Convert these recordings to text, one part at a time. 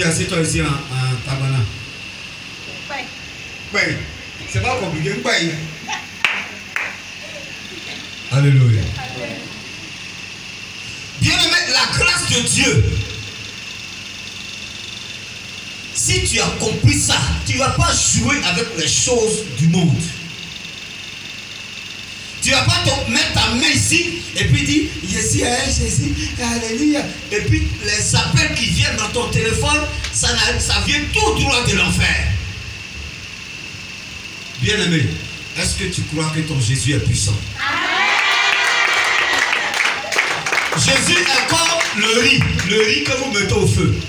Assieds-toi ici en tabana. Ouais. C'est pas compliqué. Ouais. Alléluia. Bien-aimé, la grâce de Dieu. Si tu as compris ça, tu ne vas pas jouer avec les choses du monde. Tu ne vas pas te mettre ta main ici et puis dire Jésus, Jésus, alléluia. Et puis les appels qui viennent dans ton téléphone, ça vient tout droit de l'enfer. Bien-aimé, est-ce que tu crois que ton Jésus est puissant? Jésus est comme le riz que vous mettez au feu.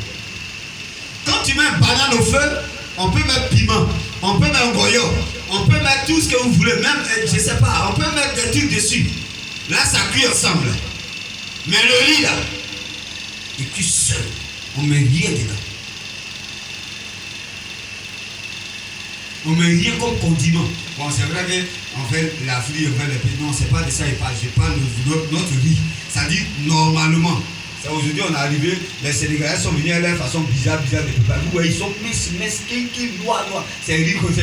Quand tu mets une banane au feu, on peut mettre piment, on peut mettre un goyot, on peut mettre tout ce que vous voulez, même, je ne sais pas, on peut mettre des trucs dessus. Là, ça cuit ensemble. Mais le riz, là, il cuit seul. On ne met rien dedans. On ne met rien comme condiment. Bon, c'est vrai qu'on fait la frite, on fait les pays. Non, c'est pas de ça, je parle de notre riz. Ça dit normalement. Aujourd'hui, on est arrivé, les Sénégalais sont venus à leur façon bizarre de préparer. Vous voyez, ils sont minces, noir. C'est riz comme ça.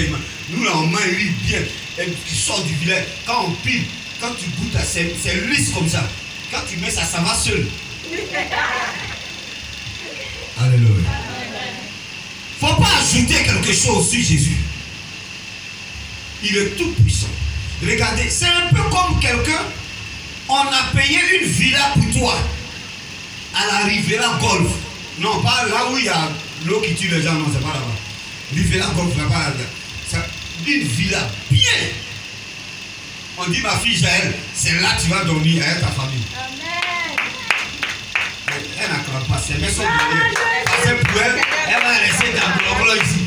Nous, là, on mange un riz bien, qui sort du filet. Quand on pile, quand tu goûtes, c'est lisse comme ça. Quand tu mets ça, ça va seul. Alléluia. Il ne faut pas ajouter quelque chose sur Jésus. Il est tout puissant. Regardez, c'est un peu comme quelqu'un, on a payé une villa pour toi. À la Riviera Golf. Non, pas là où il y a l'eau qui tue les gens, non, c'est pas là-bas. Riviera Golf, là-bas. Une villa bien. On dit, ma fille Jaël, c'est là que tu vas dormir avec ta famille. Amen. Elle n'accroît pas, c'est mes son c'est pour elle, elle va rester dans le ici.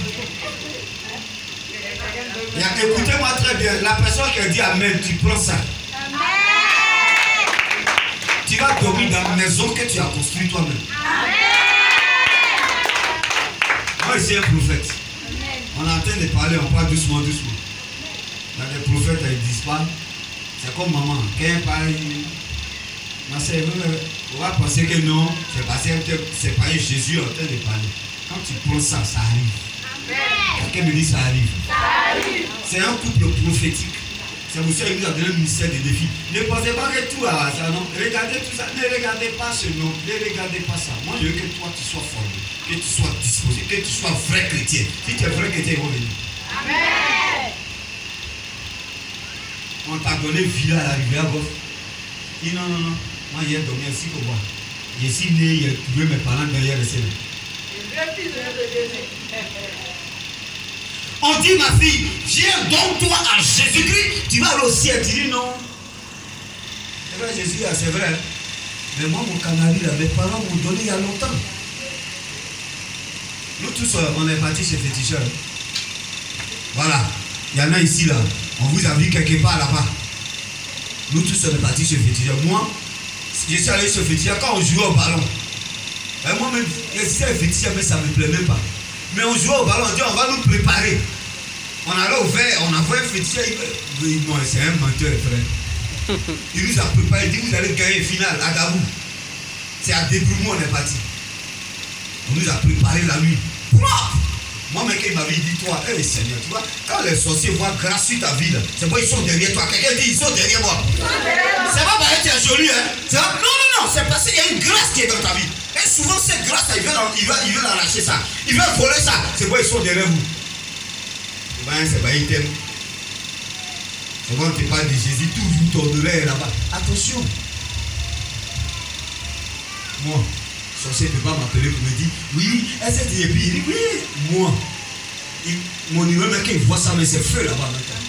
Écoutez-moi très bien, la personne qui a dit Amen, tu prends ça. Tu vas dormir dans la maison que tu as construite toi-même. Moi, je suis un prophète. Amen. On est en train de parler, on parle doucement. Il y a des prophètes, ils ne disent pas. C'est comme maman. Quand elle parle, ma soeur, on va penser que non, c'est parce que c'est pas Jésus en train de parler. Quand tu prends ça, ça arrive. Quelqu'un me dit ça arrive. C'est un couple prophétique. C'est pour ça qu'il nous a donné le ministère des défis. Ne pensez pas que tout à ça, non. Regardez tout ça. Ne regardez pas ce nom. Ne regardez pas ça. Moi, je veux que toi, tu sois formé. Que tu sois disposé. Que tu sois vrai chrétien. Si tu es vrai chrétien, ils vont venir. Amen. On t'a donné villa à la rivière Golf. Il dit non. Moi, j'ai dormi ici pour moi. Je suis né, j'ai trouvé mes parents derrière le Seigneur. On dit, ma fille, viens donc toi à Jésus-Christ, tu vas aller au ciel. Tu dis non. C'est vrai, Jésus, c'est vrai. Mais moi, mon canari, mes parents m'ont donné il y a longtemps. Nous tous, on est partis chez Féticheur. Voilà. Il y en a ici, là. On vous a vu quelque part là-bas. Nous tous, on est partis chez Féticheur. Moi, je suis allé chez Féticheur quand on jouait au ballon. Et moi-même, je suis allé Féticheur, mais ça ne me plaît même pas. Mais on jouait au ballon, on dit on va nous préparer. On allait au verre, on a vu un féticheur. Oui, moi, c'est un menteur, frère. Il nous a préparé, il dit vous allez gagner une finale à Gabou. C'est à Débrouillon, on est parti. On nous a préparé la nuit. Moi, mec, il m'avait dit toi, Seigneur, tu vois, quand les sorciers voient grâce sur ta vie, c'est bon, ils sont derrière toi. Quelqu'un dit ils sont derrière moi. C'est pas parce que tu es joli, hein. Non, c'est parce qu'il y a une grâce qui est dans ta vie. Et souvent, cette grâce, ils veulent arracher ça. Ils veulent voler ça. C'est pourquoi ils sont derrière vous. C'est pas, ils t'aiment. C'est bon, tu parles de Jésus, toujours ton oreille là-bas. Attention. Moi, sorcier ne peut pas m'appeler pour me dire, oui, est-ce que tu es pire? Oui, moi. Mon numéro, mec, il voit ça, mais c'est feu là-bas maintenant.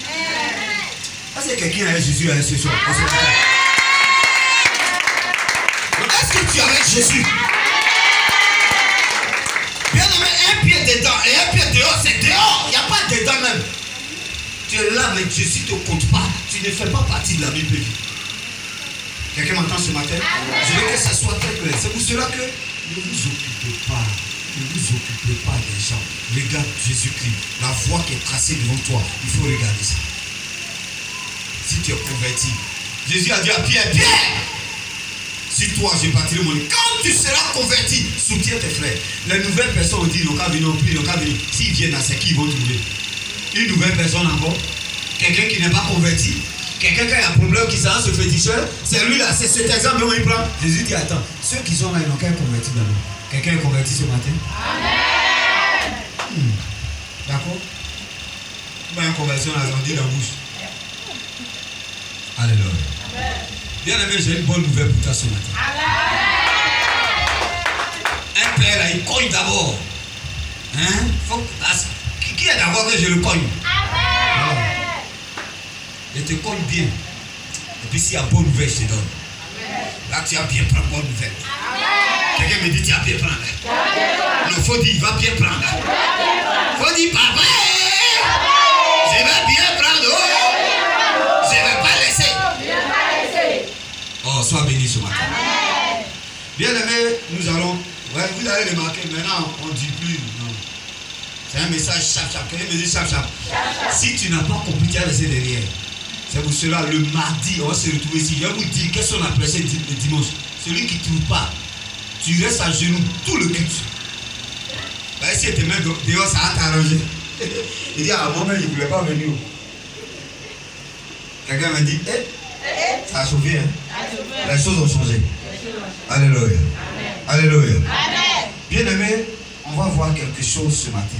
Est-ce que quelqu'un a Jésus à ce soir? Est-ce que tu es avec Jésus? Bien aimé, un pied dedans et un pied dehors, c'est dehors. Il n'y a pas dedans même. Tu es là, mais Jésus ne te compte pas. Tu ne fais pas partie de la Bible. Quelqu'un m'entend ce matin? Je veux que ça soit très clair. C'est pour cela que ne vous occupez pas. Ne vous occupez pas des gens. Regarde Jésus-Christ. La voie qui est tracée devant toi. Il faut regarder ça. Si tu es converti. Jésus a dit à Pierre, Pierre, si toi j'ai bâti mon lit, quand tu seras converti, soutiens tes frères. Les nouvelles personnes ont dit, ils n'ont qu'à venir, ils n'ont qu'à venir. S'ils viennent à ce qu'ils vont trouver. Une nouvelle personne encore. Quelqu'un qui n'est pas converti. Quelqu'un qui a un problème, qui s'en ce féticheur, c'est lui là, c'est cet exemple où il prend. Jésus dit, attends, ceux qui sont là, ils n'ont qu'à être convertis d'abord. Quelqu'un est converti ce matin? Amen. D'accord? Une conversion, on a dit dans la bouche. Alléluia. Bien aimé, j'ai une bonne nouvelle pour toi ce matin. Amen. Un père là, il cogne d'abord. Hein? Qui est d'abord que je le cogne? Amen. Je te cogne bien. Et puis s'il y a bonne nouvelle, je te donne. Amen. Là, tu as bien prendre bonne nouvelle. Quelqu'un me dit, tu as bien prendre. Il faut dire, il va bien prendre. Il faut dire, papa, je vais bien prendre. Je ne vais pas laisser. Oh, sois béni ce matin. Amen. Bien aimé, nous allons. Ouais, vous allez remarquer, maintenant, on ne dit plus. Non. C'est un message chap-chap. Quelqu'un me dit chap-chap. Si tu n'as pas compris, tu as laissé derrière. C'est pour cela, le mardi, on va se retrouver ici. Je vais vous dire, qu'est-ce qu'on appelle le dimanche? Celui qui ne trouve pas, tu restes à genoux tout le culte. Là, si tu te mets dehors, ça va t'arranger. Il dit, ah, moi-même, je ne voulais pas venir. Quelqu'un m'a dit, ça a chauffé, hein? Les choses ont changé. Alléluia. Alléluia. Bien aimé, on va voir quelque chose ce matin.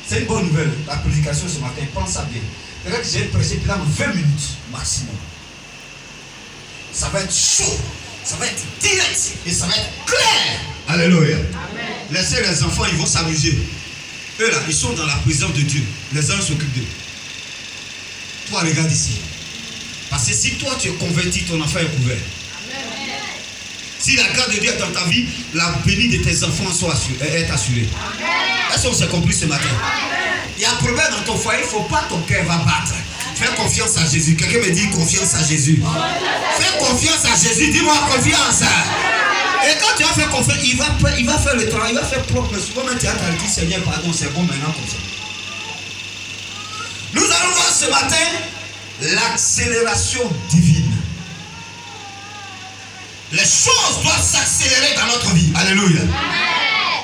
C'est une bonne nouvelle. La prédication ce matin, pense à bien. Peut-être que j'ai prêché pendant 20 minutes maximum. Ça va être chaud, ça va être direct et ça va être clair. Alléluia. Laissez les enfants, ils vont s'amuser. Eux là, ils sont dans la présence de Dieu. Les anges s'occupent d'eux. Toi, regarde ici. Parce que si toi tu es converti, ton enfant est couvert. Si la grâce de Dieu est dans ta vie, la bénie de tes enfants est assurée. Est-ce qu'on s'est compris ce matin? Il y a un problème dans ton foyer, il ne faut pas ton cœur va battre. Fais confiance à Jésus. Quelqu'un me dit confiance à Jésus. Fais confiance à Jésus. Dis-moi confiance. Et quand tu as fait confiance, il va faire le travail, il va faire propre. Mais souvent, tu as dit Seigneur, pardon, c'est bon maintenant comme ça. Nous allons voir ce matin l'accélération divine. Les choses doivent s'accélérer dans notre vie. Alléluia.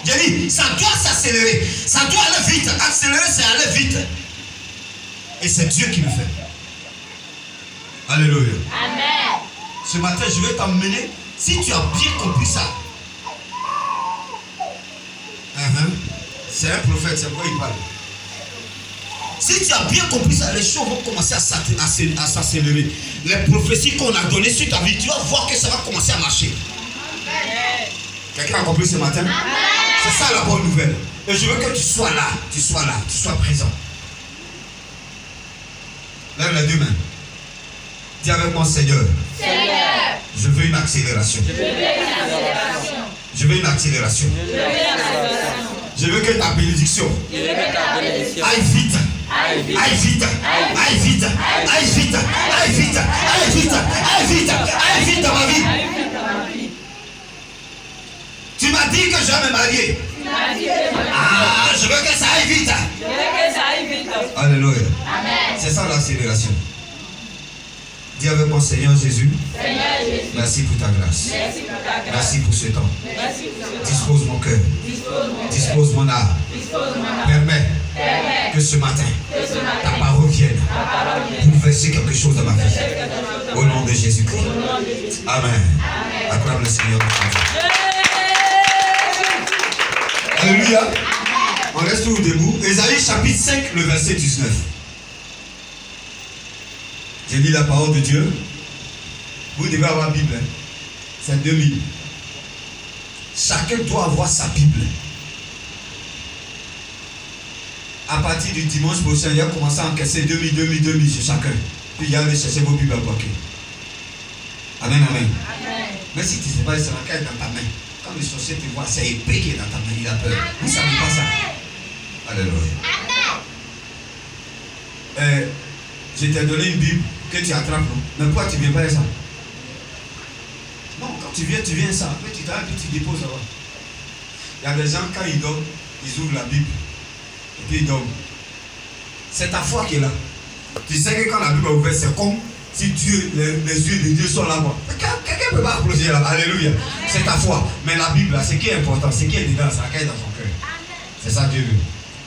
J'ai dit, ça doit s'accélérer. Ça doit aller vite. Accélérer, c'est aller vite. Et c'est Dieu qui le fait. Alléluia. Amen. Ce matin, je vais t'emmener. Si tu as bien compris ça. C'est un prophète, c'est quoi il parle. Si tu as bien compris ça, les choses vont commencer à s'accélérer. Les prophéties qu'on a données sur ta vie, tu vas voir que ça va commencer à marcher. Quelqu'un a compris ce matin? C'est ça la bonne nouvelle. Et je veux que tu sois là, tu sois présent. Lève les deux mains. Dis avec moi, Seigneur. Seigneur. Je veux une accélération. Je veux une accélération. Je veux que ta bénédiction aille vite. Aille vite. Aille vite. Aille vite. Aille vite. Aille vite. Aille vite. Aille vite. Aille vite dans ma vie. Tu m'as dit que je vais me marier. Ah, je veux que ça aille vite. Alléluia. C'est ça l'accélération. Dis avec moi, Seigneur Jésus. Merci pour ta grâce. Merci pour ce temps. Dispose mon cœur. Dispose mon âme. Permets que ce matin, ta parole vienne pour verser quelque chose dans ma vie. Au nom de Jésus-Christ. Amen. acclame le Seigneur. Alléluia. On reste toujours debout. Ésaïe chapitre 5, le verset 19. J'ai lu la parole de Dieu. Vous devez avoir la Bible. Hein. C'est 2000. Chacun doit avoir sa Bible. À partir du dimanche prochain, il a commencé à encaisser 2000 sur chacun. Puis il y a allé chercher vos Bibles à bloquer. Amen, amen. Mais si tu ne sais pas, c'est la caille dans ta main. Quand le sorcier te voit, c'est épée qui est dans ta main, il a peur. Vous ne savez pas ça. Alléluia. Je t'ai donné une Bible que tu attrapes. Mais pourquoi tu ne viens pas avec ça? Non, quand tu viens ça. Après tu t'arrêtes et tu déposes là-bas. Il y a des gens, quand ils dorment, ils ouvrent la Bible. Et puis ils dorment. C'est ta foi qui est là. Tu sais que quand la Bible est ouverte, c'est comme si Dieu, les yeux de Dieu sont là-bas. Quelqu'un ne peut pas applaudir là. Alléluia. C'est ta foi. Mais la Bible, là, ce qui est important, ce qui est dedans, c'est la caille dans ton cœur. C'est ça Dieu veut.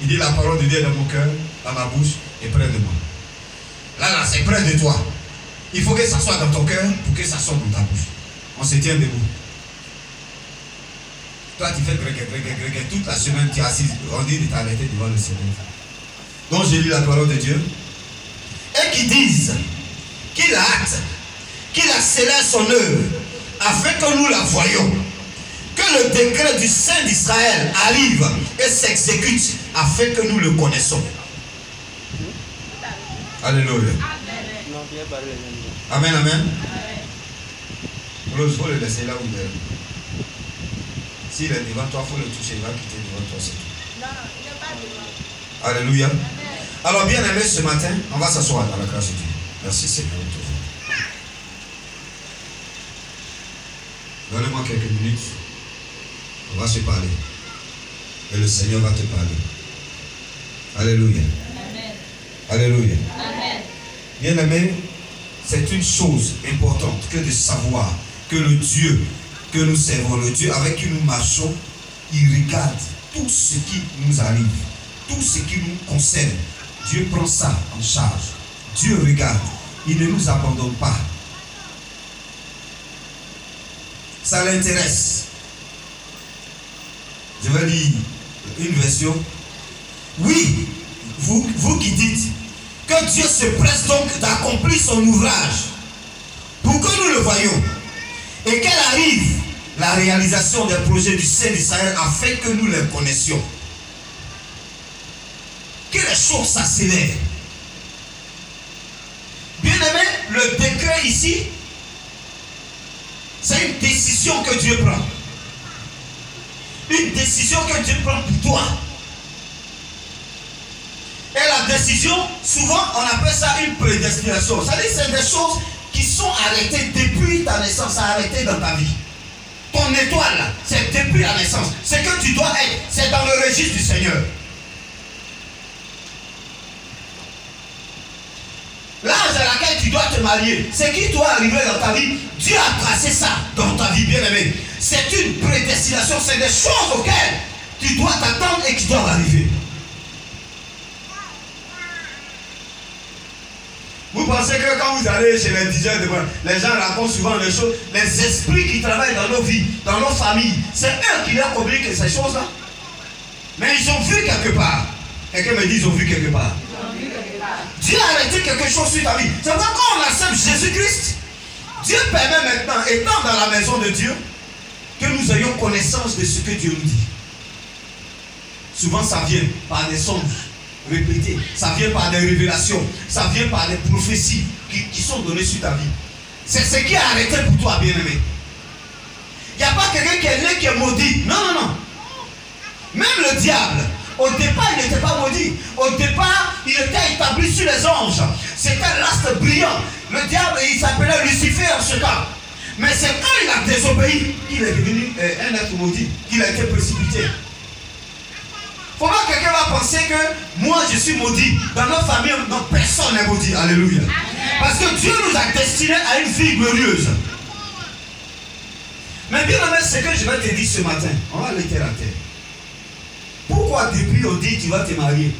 Il dit la parole de Dieu est dans mon cœur, dans ma bouche et près de moi. Là, c'est près de toi. Il faut que ça soit dans ton cœur pour que ça sorte dans ta bouche. On se tient debout. Toi, tu fais gré, toute la semaine, tu es assis. On dit de t'arrêter devant le Seigneur. Donc, j'ai lu la parole de Dieu. Et qui disent qu'il a hâte, qu'il accélère son œuvre, afin que nous la voyions. Que le décret du Saint d'Israël arrive et s'exécute, afin que nous le connaissons. Alléluia. Amen, amen. Il faut le laisser là où il est. S'il est devant toi, il faut le toucher. Il va quitter devant toi. C'est tout. Non, il n'est pas devant. Alléluia. Amen. Alors, bien aimé, ce matin, on va s'asseoir dans la grâce de Dieu. Merci Seigneur. Donnez-moi quelques minutes. On va se parler. Et le Seigneur va te parler. Alléluia. Amen. Alléluia. Amen. Bien aimé, c'est une chose importante que de savoir que le Dieu que nous servons, le Dieu avec qui nous marchons, il regarde tout ce qui nous arrive, tout ce qui nous concerne. Dieu prend ça en charge. Dieu regarde. Il ne nous abandonne pas. Ça l'intéresse. Je vais lire une version. Oui, vous qui dites que Dieu se presse donc d'accomplir son ouvrage pour que nous le voyions et qu'elle arrive la réalisation des projets du Saint d'Israël afin que nous les connaissions. Que les choses s'accélèrent. Bien aimé, le décret ici, c'est une décision que Dieu prend. Une décision que Dieu prend pour toi. Et la décision, souvent on appelle ça une prédestination. C'est-à-dire que c'est des choses qui sont arrêtées depuis ta naissance, arrêtées dans ta vie. Ton étoile, c'est depuis la naissance. Ce que tu dois être, c'est dans le registre du Seigneur. L'âge à laquelle tu dois te marier, ce qui doit arriver dans ta vie, Dieu a tracé ça dans ta vie, bien aimé. C'est une prédestination, c'est des choses auxquelles tu dois t'attendre et qui doivent arriver. Vous pensez que quand vous allez chez les diseurs, les gens racontent souvent les choses, les esprits qui travaillent dans nos vies, dans nos familles, c'est eux qui leur communiquent ces choses-là. Mais ils ont vu quelque part. Quelqu'un me dit ils ont vu quelque part. Dieu a arrêté quelque chose sur ta vie. C'est pourquoi quand on accepte Jésus-Christ, Dieu permet maintenant, étant dans la maison de Dieu, que nous ayons connaissance de ce que Dieu nous dit. Souvent ça vient par des songes répétés, ça vient par des révélations, ça vient par des prophéties qui sont données sur ta vie. C'est ce qui a arrêté pour toi, bien-aimé. Il n'y a pas quelqu'un qui est né qui est maudit. Non, non, non. Même le diable, au départ, il n'était pas maudit. Au départ, il était établi sur les anges. C'était l'astre brillant. Le diable, il s'appelait Lucifer en ce temps. Mais c'est quand il a désobéi qu'il est devenu un être maudit, qu'il a été précipité. Il faut pas que quelqu'un va penser que moi je suis maudit. Dans notre famille, non, personne n'est maudit. Alléluia. Parce que Dieu nous a destinés à une vie glorieuse. Mais bien aimé, ce que je vais te dire ce matin, on va aller terre à terre. Pourquoi depuis on dit tu vas te marier?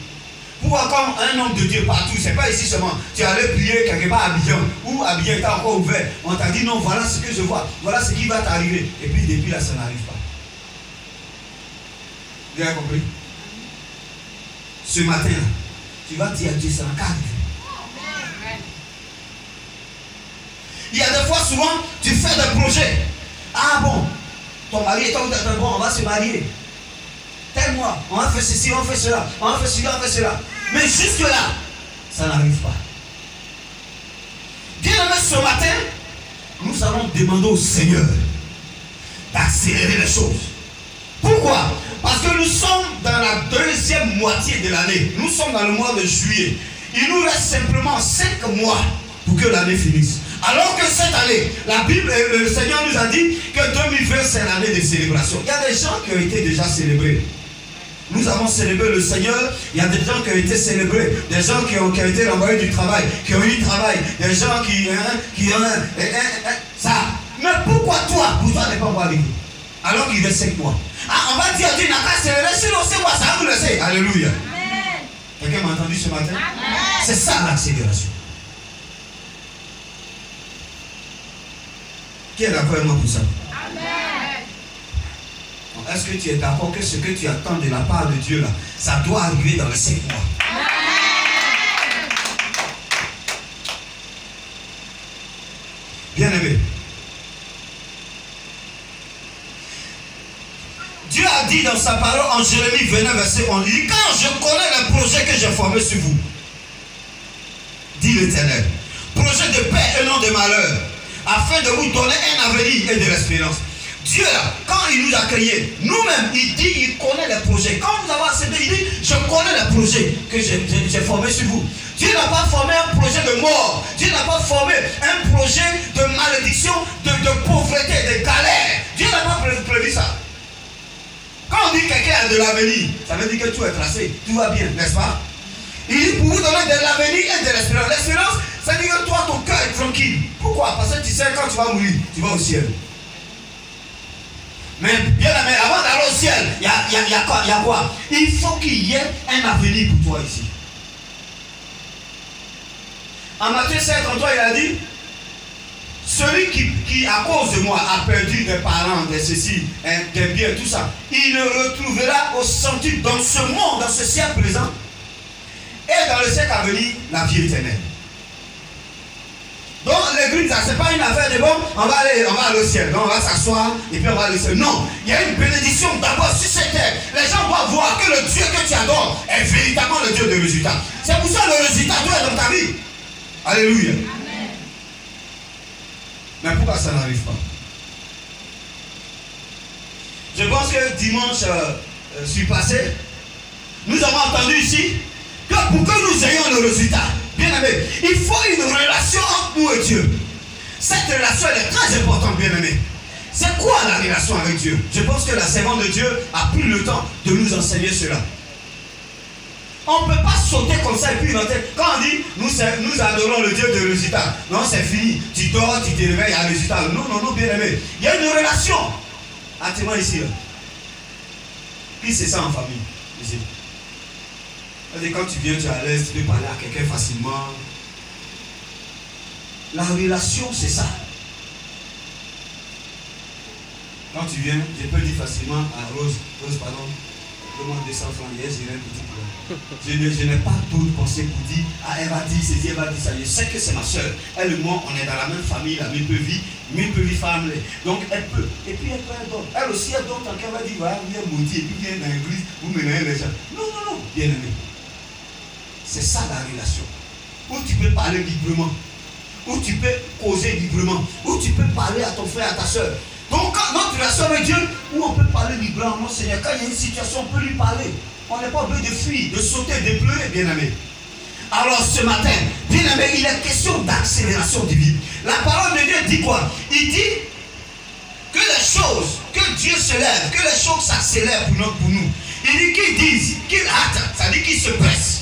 Pourquoi comme un homme de Dieu partout, c'est pas ici seulement, tu allais prier quelque part à Abidjan, ou Abidjan était encore ouvert, on t'a dit non, voilà ce que je vois, voilà ce qui va t'arriver, et puis depuis là, ça n'arrive pas. Vous avez compris? Ce matin là, tu vas dire à Dieu, ça n'a qu'à arriver. Il y a des fois, souvent, tu fais des projets. Ah bon, ton mari est bon, on va se marier. Tel mois, on va faire ceci, on va faire cela, on va faire ceci, on va faire cela. Mais jusque-là, ça n'arrive pas. Bien-aimé, ce matin, nous allons demander au Seigneur d'accélérer les choses. Pourquoi? Parce que nous sommes dans la deuxième moitié de l'année. Nous sommes dans le mois de juillet. Il nous reste simplement 5 mois pour que l'année finisse. Alors que cette année, la Bible, le Seigneur nous a dit que 2020 c'est l'année de célébration. Il y a des gens qui ont été déjà célébrés. Nous avons célébré le Seigneur. Il y a des gens qui ont été célébrés, des gens qui ont été renvoyés du travail, qui ont eu du travail, des gens qui ont ça. Mais pourquoi toi, pour toi n'est pas encore arrivé? Alors qu'il reste 5 mois. Ah, on va dire Dieu n'a qu'à célébrer, sinon c'est moi, ça vous le savez. Alléluia. Quelqu'un m'a entendu ce matin? C'est ça l'accélération. Qui est d'accord avec moi pour ça? Est-ce que tu es d'accord que ce que tu attends de la part de Dieu là, ça doit arriver dans les 5 mois? Bien aimé, Dieu a dit dans sa parole en Jérémie 29 verset 11, il dit, quand je connais les projets que j'ai formés sur vous, dit l'Éternel, projet de paix et non de malheur, afin de vous donner un avenir et de l'espérance. Dieu là, quand il nous a créés, nous-mêmes, il dit, il connaît les projets. Quand nous avons accepté, il dit, je connais les projets que j'ai formés sur vous. Dieu n'a pas formé un projet de mort. Dieu n'a pas formé un projet de malédiction, de pauvreté, de galère. Dieu n'a pas prévu ça. Quand on dit que quelqu'un a de l'avenir, ça veut dire que tout est tracé, tout va bien, n'est-ce pas? Il dit pour vous donner de l'avenir et de l'espérance. L'espérance, ça veut dire que toi, ton cœur est tranquille. Pourquoi? Parce que tu sais, quand tu vas mourir, tu vas au ciel. Mais bien aimé, avant d'aller au ciel, il y a quoi? Il faut qu'il y ait un avenir pour toi ici. En Matthieu 5:33, il a dit, celui qui à cause de moi a perdu des parents, de ceci, des biens, tout ça, il le retrouvera au centuple dans ce monde, dans ce ciel présent, et dans le siècle à venir, la vie éternelle. Donc l'église, ce n'est pas une affaire de bon, on va aller au ciel, donc on va s'asseoir et puis on va aller au ciel. Non, il y a une bénédiction d'abord sur cette terre. Les gens doivent voir que le Dieu que tu adores est véritablement le Dieu de résultat. C'est pour ça que le résultat doit être dans ta vie. Alléluia. Amen. Mais pourquoi ça n'arrive pas? Je pense que dimanche passé, nous avons entendu ici que pour que nous ayons le résultat, bien aimé, il faut une relation entre nous et Dieu. Cette relation elle est très importante, bien aimé. C'est quoi la relation avec Dieu? Je pense que la servante de Dieu a pris le temps de nous enseigner cela. On ne peut pas sauter comme ça et puis noter. Quand on dit nous adorons le Dieu de résultat, non, c'est fini. Tu dors, tu te réveilles, il y a un résultat. Non, non, non, bien aimé. Il y a une relation. Attends-moi ici. Là. Qui c'est ça en famille? Ici. Quand tu viens, tu es à l'aise, tu peux parler à quelqu'un facilement. La relation, c'est ça. Quand tu viens, je peux dire facilement à Rose, pardon, demande 200 francs, hier j'ai un petit problème. Je n'ai pas d'autres conseils pour dire, ah elle va dire ceci, elle va dire ça. Je sais que c'est ma soeur. Elle et moi, on est dans la même famille, la même vie famille. Donc elle peut. Et puis elle peut elle donne. Elle aussi elle donne quand elle va dire, voilà, viens maudit, et puis viens dans l'église, vous mélangez les gens. Non, non, non, bien aimé. C'est ça la relation. Où tu peux parler librement. Où tu peux causer librement. Où tu peux parler à ton frère, à ta soeur. Donc quand notre relation avec Dieu, où on peut parler librement, Seigneur, quand il y a une situation, on peut lui parler. On n'est pas obligé de fuir, de sauter, de pleurer, bien aimé. Alors ce matin, bien aimé, il est question d'accélération divine. La parole de Dieu dit quoi? Il dit que les choses, que Dieu se lève, que les choses s'accélèrent pour nous. Il dit qu'il dise, qu'il hâte, ça dit qu'il se presse,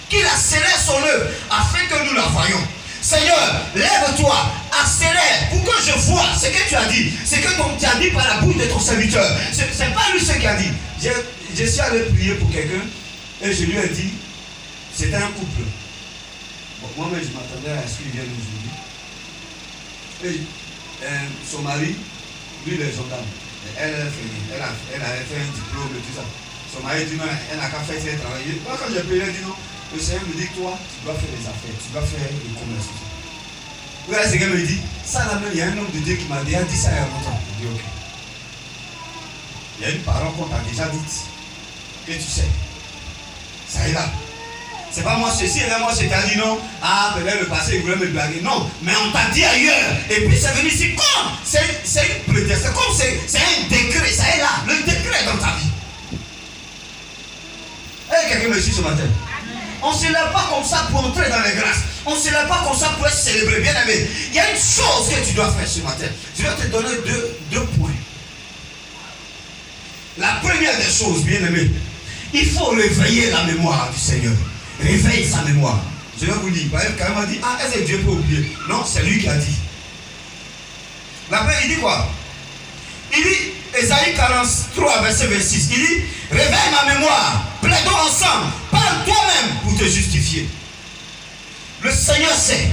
qu'il accélère son œuvre afin que nous la voyons. Seigneur, lève-toi, accélère pour que je vois ce que tu as dit, ce que tu as dit par la bouche de ton serviteur. Ce n'est pas lui ce qui a dit. Je suis allé prier pour quelqu'un et je lui ai dit, C'était un couple. Bon, moi-même, je m'attendais à ce qu'il vienne aujourd'hui. Et son mari, lui, il est gendarme. Elle avait fait un diplôme et tout ça. Son mari dit non, elle n'a qu'à faire ses travailler. Moi, quand j'ai payé, elle dit non. Le Seigneur me dit, toi, tu dois faire des affaires, tu dois faire le commerce. Vous voyez ce qu'elle me dit? Ça, là même, il y a un homme de Dieu qui m'a déjà dit ça il y a longtemps. Je dis ok. Il y a une parole qu'on t'a déjà dite. Que tu sais. Ça est là. C'est pas moi ceci et là moi je t'ai dit non. Ah peut-être le passé il voulait me blaguer. Non, mais on t'a dit ailleurs. Et puis c'est venu ici comme c'est une prédestination. Comme c'est un décret. Ça est là. Le décret dans ta vie. Et quelqu'un me suit ce matin. On ne se lève pas comme ça pour entrer dans les grâces. On ne se lève pas comme ça pour être célébré. Bien aimé. Il y a une chose que tu dois faire ce matin. Je vais te donner deux points. La première des choses, bien aimé, il faut réveiller la mémoire du Seigneur. Réveille sa mémoire. Je vais vous dire. Quand il m'a dit, ah, est-ce que Dieu peut oublier? Non, c'est lui qui a dit. L'après, il dit quoi? Il dit, Ésaïe 43, verset 26, il dit, réveille ma mémoire, plaidons ensemble, parle toi-même pour te justifier. Le Seigneur sait.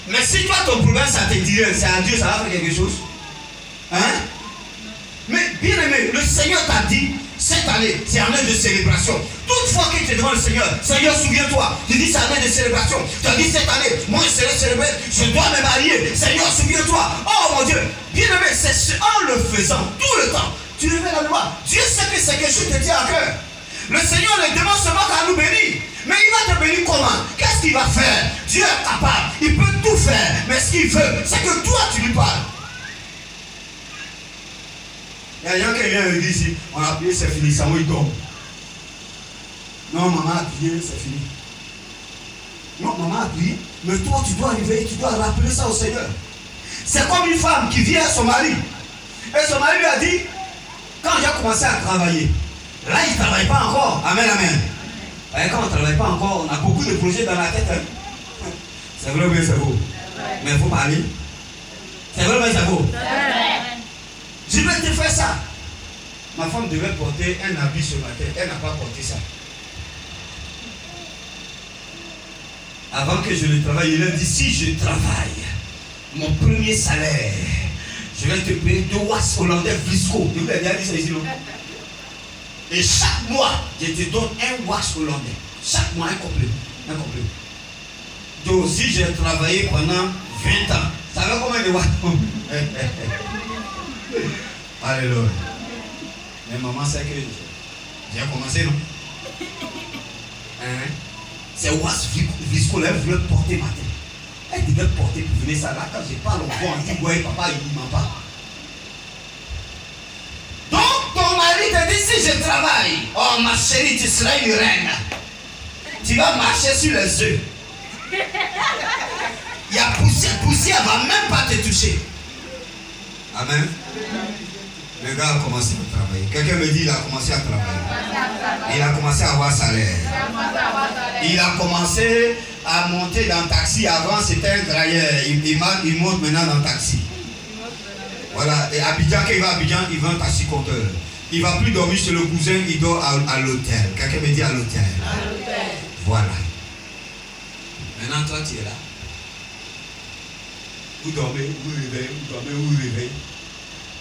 Mais si toi, ton problème, ça te dit, c'est à Dieu, ça va faire quelque chose? Hein? Mais bien aimé, le Seigneur t'a dit, cette année, c'est année de célébration. Toutefois que tu es devant le Seigneur, Seigneur, souviens-toi. Tu dis c'est année de célébration. Tu as dit cette année, moi je serai célébré, je dois me marier. Seigneur, souviens-toi. Oh mon Dieu, bien aimé, c'est en le faisant tout le temps. Tu réveilles la mémoire. Dieu sait que c'est quelque chose qui te tient à cœur. Le Seigneur ne demande seulement qu'à nous bénir. Mais il va te bénir comment? Qu'est-ce qu'il va faire? Dieu est capable. Il peut tout faire. Mais ce qu'il veut, c'est que toi tu lui parles. Il y a quelqu'un qui vient et dit ici, on a prié, c'est fini, ça il tombe. Non, maman a prié, c'est fini. Non, maman a prié, mais toi tu dois réveiller, tu dois rappeler ça au Seigneur. C'est comme une femme qui vient à son mari. Et son mari lui a dit, quand j'ai commencé à travailler, là il ne travaille pas encore. Amen, amen. Et quand on ne travaille pas encore, on a beaucoup de projets dans la tête. Hein? C'est vrai ou bien c'est faux? Mais il faut parler. C'est vrai ou bien c'est faux? Je vais te faire ça. Ma femme devait porter un habit ce matin. Elle n'a pas porté ça. Avant que je ne travaille, il a dit, si je travaille, mon premier salaire, je vais te payer 2 watts hollandais Vlisco. Je vous l'ai déjà dit ça ici, non? Et chaque mois, je te donne 1 watt hollandais. Chaque mois, un complet. Un complet. Donc, si j'ai travaillé pendant 20 ans, ça va combien de watts? Alléluia. Mais maman sait que j'ai commencé, non? Hein? C'est Wass Visco, elle voulait porter ma tête. Elle devait porter pour venir ça là. Quand je parle au fond, on dit, ouais, papa, il ne ment pas. Donc, ton mari te dit, si je travaille, oh ma chérie, tu seras une reine. Tu vas marcher sur les œufs. Il y a poussière, ne va même pas te toucher. Amen. Le gars a commencé à travailler. Quelqu'un me dit qu'il a commencé à travailler. Il a commencé à avoir salaire. Il a commencé à monter dans le taxi. Avant, c'était un grailleur. Il monte maintenant dans le taxi. Voilà. Et Abidjan, quand il va à Abidjan, il va un taxi compteur. Il ne va plus dormir chez le cousin, il dort à l'hôtel. Quelqu'un me dit à l'hôtel. Voilà. Maintenant, toi, tu es là. Vous dormez, vous réveillez, vous dormez, vous réveillez.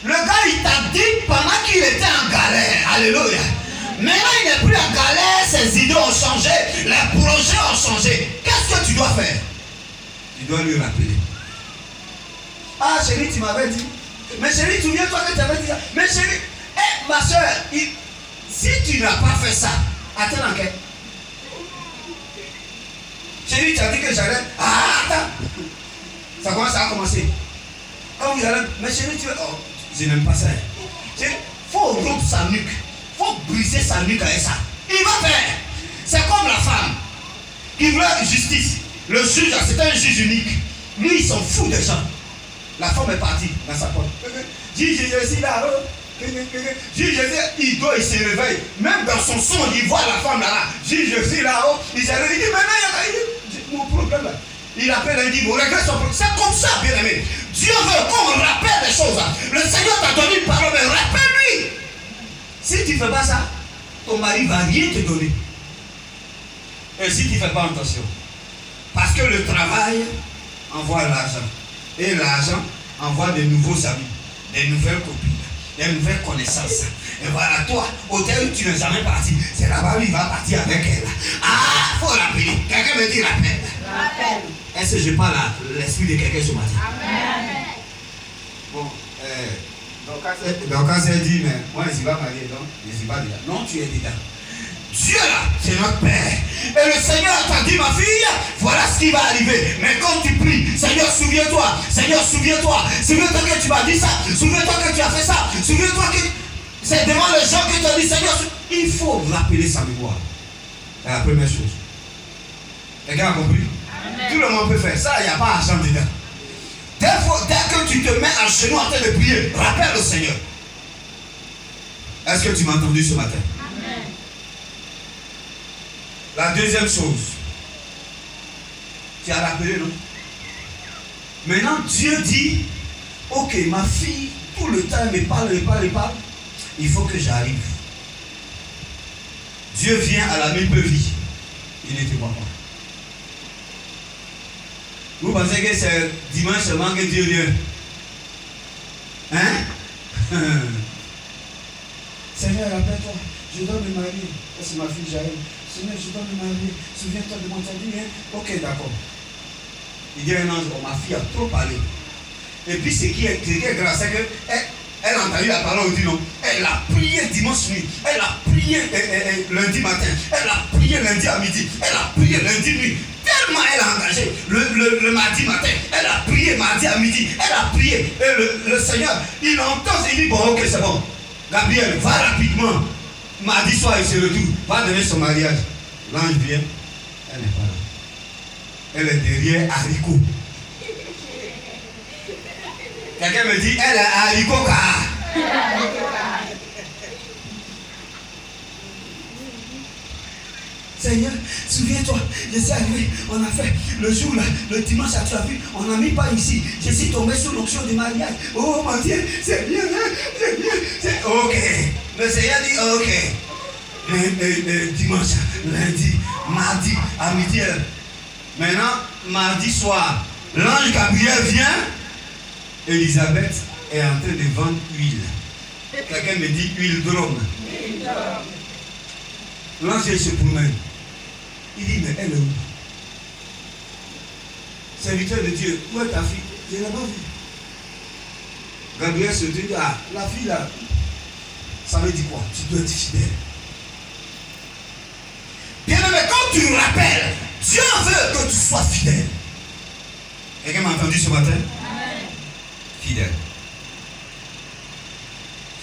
Le gars, il t'a dit pendant qu'il était en galère. Alléluia. Maintenant, il n'est plus en galère. Ses idées ont changé. Les projets ont changé. Qu'est-ce que tu dois faire? Tu dois lui rappeler. Ah, chérie, tu m'avais dit. Mais chérie, souviens-toi que tu avais dit ça. Mais chérie, ma soeur, si tu n'as pas fait ça, attends en quête. Chérie, tu as dit que j'allais. Ah, attends. Ça commence à commencer. Quand vous allez. Mais chérie, tu veux. Oh. Je n'aime pas ça. Il faut rompre sa nuque. Il faut briser sa nuque avec ça. Il va faire. C'est comme la femme qui veut justice. Le juge, c'est un juge unique. Lui, il s'en fout des gens. La femme est partie dans sa porte. Juge, je suis là. Juge, il doit, il se réveille. Même dans son son, il voit la femme là. Juge, je suis là. Il se réveille. Il dit, maintenant, mon problème là. Il appelle et dit, vous réglez son problème. C'est comme ça, bien aimé. Dieu veut qu'on rappelle les choses. Le Seigneur t'a donné une parole, mais rappelle-lui. Si tu ne fais pas ça, ton mari ne va rien te donner. Et si tu ne fais pas attention, parce que le travail envoie l'argent. Et l'argent envoie de nouveaux amis, des nouvelles copines, des nouvelles connaissances. Et voilà, toi, au terme où tu n'es jamais parti, c'est là-bas où il va partir avec elle. Ah, il faut l'appeler. Quelqu'un me dit rappelle. Est-ce que je parle à l'esprit de quelqu'un ce matin? Amen. Bon, donc quand c'est dit, mais moi je ne suis pas marié, donc je ne suis pas dedans. Non, tu es dedans. Dieu là, c'est notre Père. Et le Seigneur t'a dit, ma fille, voilà ce qui va arriver. Mais quand tu pries, Seigneur, souviens-toi. Seigneur, souviens-toi. Souviens-toi que tu m'as dit ça. Souviens-toi que tu as fait ça. Souviens-toi que c'est devant les gens que tu as dit, Seigneur, il faut rappeler sa mémoire. C'est la première chose. Quelqu'un a compris? Amen. Tout le monde peut faire ça, il n'y a pas d'argent dedans. Dès que tu te mets à genoux en train de prier, rappelle le Seigneur. Est-ce que tu m'as entendu ce matin? Amen. La deuxième chose, tu as rappelé, non? Maintenant, Dieu dit, ok, ma fille, tout le temps, elle me parle. Il faut que j'arrive. Dieu vient à la même vie. Il ne te voit pas. Vous pensez que c'est dimanche seulement que Dieu vient? Hein? Seigneur, rappelle-toi, je dois me marier. C'est ma fille, j'arrive. Seigneur, je dois me marier. Souviens-toi de mon temps. Ok, d'accord. Il dit un ange, oh, ma fille a trop parlé. Et puis ce qui est grave, c'est qu'elle a entendu la parole, on dit non. Elle a prié dimanche nuit. Elle a prié lundi matin. Elle a prié lundi à midi. Elle a prié lundi nuit. Tellement elle a engagé le mardi matin. Elle a prié mardi à midi. Elle a prié. Et le Seigneur, il entend, il dit bon, ok, c'est bon. Gabriel, va rapidement. Mardi soir, il se retrouve. Va donner son mariage. L'ange vient. Elle n'est pas là. Elle est derrière haricot. Quelqu'un me dit, elle est haricot car. Seigneur, souviens-toi, je suis arrivé, on a fait le jour là, le dimanche, tu as vu, on n'a mis pas ici. Je suis tombé sous l'onction du mariage. Oh mon Dieu, c'est bien, hein, c'est bien. Ok. Le Seigneur dit, ok. Dimanche, lundi, mardi, à midi. Maintenant, mardi soir, l'ange Gabriel vient. Elisabeth est en train de vendre huile. Quelqu'un me dit huile d'homme. L'ange se promène. Il dit, mais elle est où? Serviteur de Dieu, où est ta fille? Je ne l'ai pas vue. Gabriel se dit, ah, la fille là, ça veut dire quoi? Tu dois être fidèle. Bien aimé, quand tu rappelles, Dieu veut que tu sois fidèle. Quelqu'un m'a entendu ce matin? Amen. Fidèle.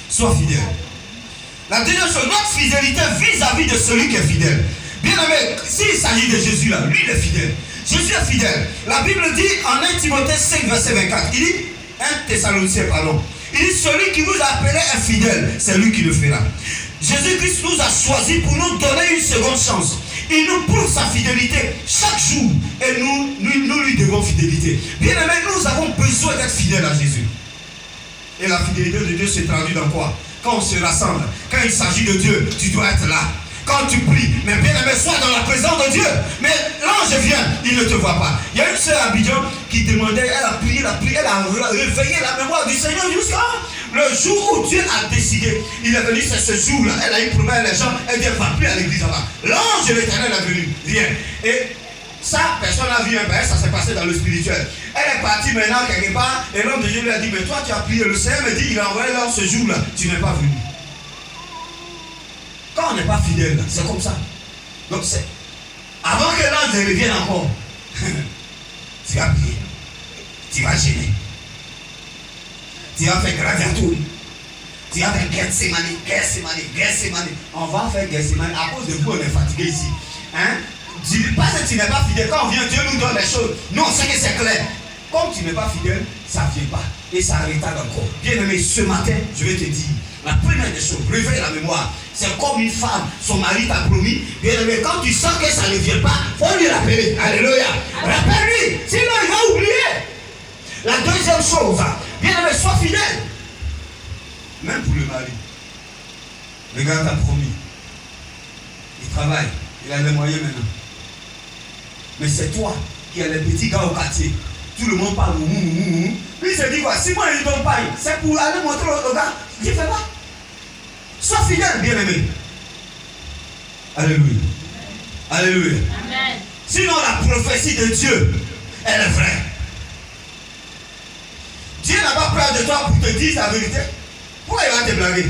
Sois fidèle. La deuxième chose, notre fidélité vis-à-vis de celui qui est fidèle. Bien aimé, s'il s'agit de Jésus là, lui il est fidèle. Jésus est fidèle. La Bible dit en 1 Timothée 5, verset 24, il dit, 1 Thessaloniciens, pardon, il dit, celui qui vous a appelé est fidèle, c'est lui qui le fera. Jésus-Christ nous a choisis pour nous donner une seconde chance. Il nous prouve sa fidélité chaque jour et nous lui devons fidélité. Bien aimé, nous avons besoin d'être fidèles à Jésus. Et la fidélité de Dieu se traduit dans quoi? Quand on se rassemble, quand il s'agit de Dieu, tu dois être là. Quand tu pries, mais bien aimé, sois dans la présence de Dieu. Mais l'ange vient, il ne te voit pas. Il y a une sœur à Abidjan qui demandait, elle a prié, elle a réveillé la mémoire du Seigneur jusqu'à le jour où Dieu a décidé. Il est venu, c'est ce jour-là. Elle a eu problème, les gens, elle dit, va plus à l'église avant. L'ange de l'Éternel est venu, viens. Et ça, personne n'a vu un père, ça s'est passé dans le spirituel. Elle est partie maintenant quelque part, et l'homme de Dieu lui a dit, mais toi tu as prié, le Seigneur me dit, il a envoyé l'ange ce jour-là, tu n'es pas venu. Quand on n'est pas fidèle, c'est comme ça. Donc c'est, avant que l'ange ne revienne encore, tu vas prier, tu vas gêner, tu vas faire gladiatoire, tu vas faire Gethsémani. On va faire Gethsémani, à cause de vous on est fatigué ici. Hein? Parce que tu n'es pas fidèle, quand on vient, Dieu nous donne les choses. Non, c'est que c'est clair. Comme tu n'es pas fidèle, ça ne vient pas. Et ça retarde encore. Bien aimé, ce matin, je vais te dire, la première des choses, réveille la mémoire. C'est comme une femme, son mari t'a promis. Bien aimé, quand tu sens que ça ne vient pas, il faut lui rappeler. Alléluia. Rappelle-lui, sinon il va oublier. La deuxième chose, bien aimé, sois fidèle. Même pour le mari. Le gars t'a promis. Il travaille, il a les moyens maintenant. Mais c'est toi qui es le petit gars au quartier. Tout le monde parle. Puis il se dit quoi? Si moi je ne donne pas, c'est pour aller montrer au gars. Je ne fais pas. Sois fidèle, bien-aimé. Alléluia. Alléluia. Amen. Sinon la prophétie de Dieu, elle est vraie. Dieu n'a pas peur de toi pour te dire la vérité. Pourquoi il va te blaguer?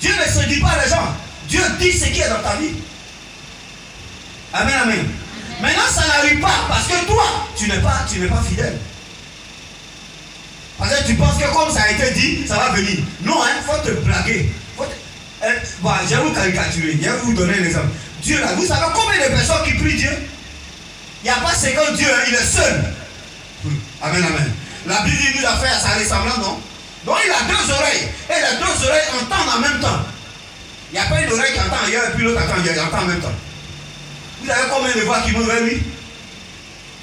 Dieu ne se dit pas les gens. Dieu dit ce qui est dans ta vie. Amen, amen. Maintenant, ça n'arrive pas parce que toi, tu n'es pas fidèle. Parce que tu penses que comme ça a été dit, ça va venir. Non, il faut te blaguer. Bon, je vais vous caricaturer. Je vais vous donner un exemple. Dieu là, vous savez combien de personnes qui prient Dieu? Il n'y a pas 50 Dieu, il est seul. Amen, amen. La Bible nous a fait à sa ressemblance, non? Donc il a deux oreilles. Et les deux oreilles entendent en même temps. Il n'y a pas une oreille qui entend ailleurs et puis l'autre entend ailleurs, il entend en même temps. Vous avez combien de voix qui vont vers lui?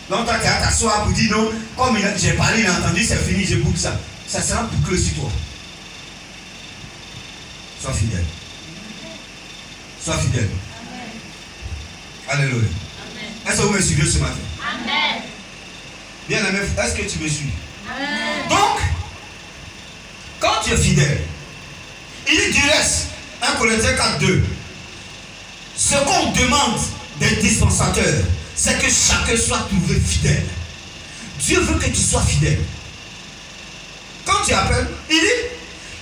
Donc toi tu as t'asseoir pour dire non, comme j'ai parlé, il a entendu, c'est fini, je boucle ça. Ça sera bouclé sur toi. Sois fidèle. Sois fidèle. Amen. Alléluia. Est-ce que vous me suivez ce matin? Amen. Bien aimé, est-ce que tu me suis? Amen. Donc, quand tu es fidèle, il dit du reste, 1 Corinthiens 4:2, ce qu'on demande des dispensateurs, c'est que chacun soit trouvé fidèle. Dieu veut que tu sois fidèle. Quand tu appelles, il dit,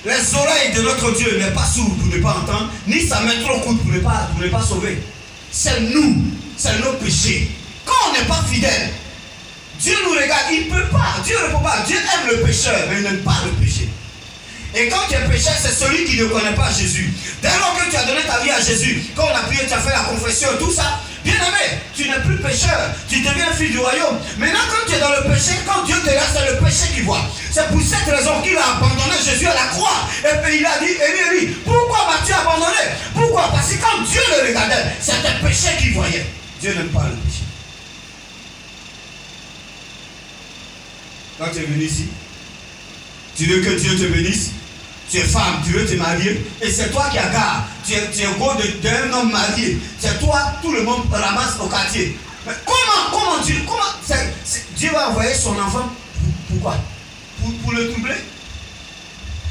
les oreilles de notre Dieu n'est pas sourd pour ne pas entendre, ni sa main trop courte pour ne pas sauver. C'est nous, c'est nos péchés. Quand on n'est pas fidèle, Dieu nous regarde, il ne peut pas, Dieu ne peut pas. Dieu aime le pécheur, mais il n'aime pas le péché. Et quand tu es pécheur, c'est celui qui ne connaît pas Jésus. Dès lors que tu as donné ta vie à Jésus, quand on a prié, tu as fait la confession, tout ça, bien aimé, tu n'es plus pécheur, tu deviens fils du royaume. Maintenant, quand tu es dans le péché, quand Dieu te regarde, c'est le péché qui voit. C'est pour cette raison qu'il a abandonné Jésus à la croix. Et puis il a dit, Élie, pourquoi m'as-tu abandonné? Pourquoi? Parce que quand Dieu le regardait, c'était le péché qu'il voyait. Dieu n'aime pas le péché. Quand tu es venu ici, tu veux que Dieu te bénisse. Tu es femme, tu veux te marier, et c'est toi qui agarres. Tu es gros d'un homme marié. C'est toi, tout le monde ramasse au quartier. Mais comment Dieu va envoyer son enfant? Pourquoi? Pour le troubler?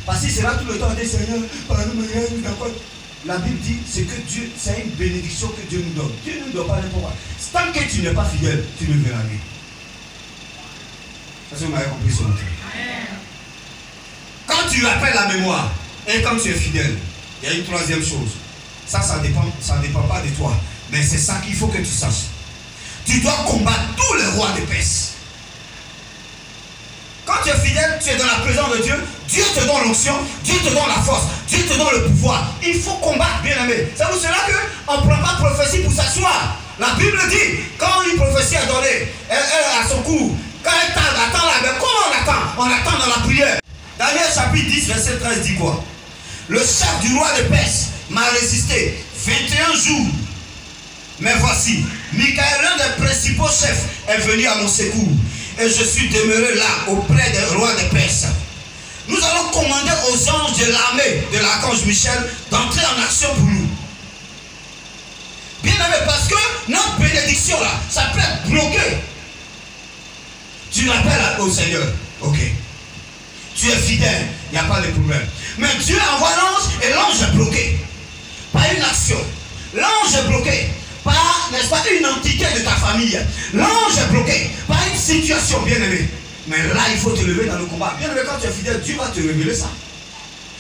Parce qu'il sera tout le temps des Seigneur, pardonne-moi, la Bible dit, c'est que Dieu, c'est une bénédiction que Dieu nous donne. Dieu ne nous donne pas n'importe quoi. Tant que tu n'es pas fidèle, tu ne verras rien. Ça, c'est vous m'avez compris ce matin. Quand tu rappelles la mémoire et quand tu es fidèle, il y a une troisième chose. Ça dépend pas de toi. Mais c'est ça qu'il faut que tu saches. Tu dois combattre tous les rois de Perse. Quand tu es fidèle, tu es dans la présence de Dieu. Dieu te donne l'onction, Dieu te donne la force, Dieu te donne le pouvoir. Il faut combattre, bien aimé. C'est pour cela qu'on ne prend pas prophétie pour s'asseoir. La Bible dit, quand une prophétie est donnée, elle a son cours. Quand elle tarde, attends là, mais comment on attend? On attend dans la prière. Daniel chapitre 10, verset 13 dit quoi? Le chef du roi de Perse m'a résisté 21 jours. Mais voici, Michael, l'un des principaux chefs, est venu à mon secours. Et je suis demeuré là, auprès des rois de Perse. Nous allons commander aux anges de l'armée de l'archange Michel d'entrer en action pour nous. Bien aimé, parce que notre bénédiction là, ça peut être bloqué. Tu l'appelles au Seigneur, ok. Tu es fidèle, il n'y a pas de problème. Mais Dieu envoie l'ange et l'ange est bloqué. Par une action. L'ange est bloqué par, n'est-ce pas, une entité de ta famille. L'ange est bloqué par une situation, bien aimé. Mais là, il faut te lever dans le combat. Bien aimé, quand tu es fidèle, Dieu va te révéler ça.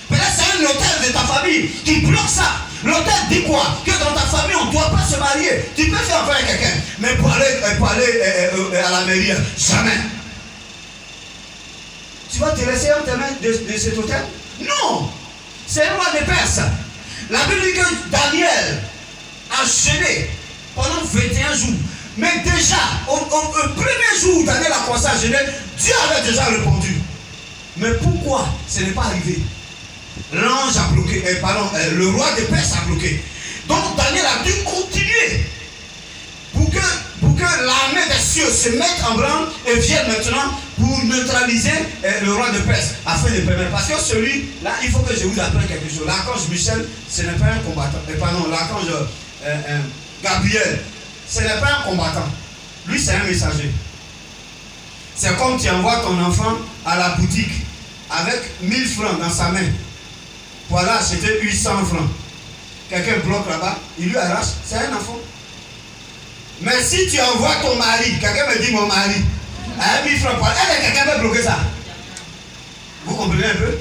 Peut-être c'est un notaire de ta famille qui bloque ça. L'auteur dit quoi? Que dans ta famille, on ne doit pas se marier. Tu peux faire affaire avec quelqu'un. Mais pour aller à la mairie, jamais. Tu vas te laisser entre tes mains de cet hôtel? Non! C'est le roi de Perse. La Bible dit que Daniel a jeûné pendant 21 jours. Mais déjà, au premier jour où Daniel a commencé à jeûner, Dieu avait déjà répondu. Mais pourquoi ce n'est pas arrivé? L'ange a bloqué, le roi de Perse a bloqué. Donc Daniel a dû continuer pour que l'armée des cieux se mette en branle et vienne maintenant pour neutraliser le roi de Perse afin de permettre. Parce que celui-là, il faut que je vous apprenne quelque chose. L'archange Michel, ce n'est pas un combattant. Pardon, l'archange Gabriel, ce n'est pas un combattant. Lui, c'est un messager. C'est comme tu envoies ton enfant à la boutique avec 1000 francs dans sa main pour aller acheter 800 francs. Quelqu'un bloque là-bas, il lui arrache, c'est un enfant. Mais si tu envoies ton mari, quelqu'un me dit mon mari, à 1000 francs pour aller, quelqu'un peut bloquer ça. Vous comprenez un peu?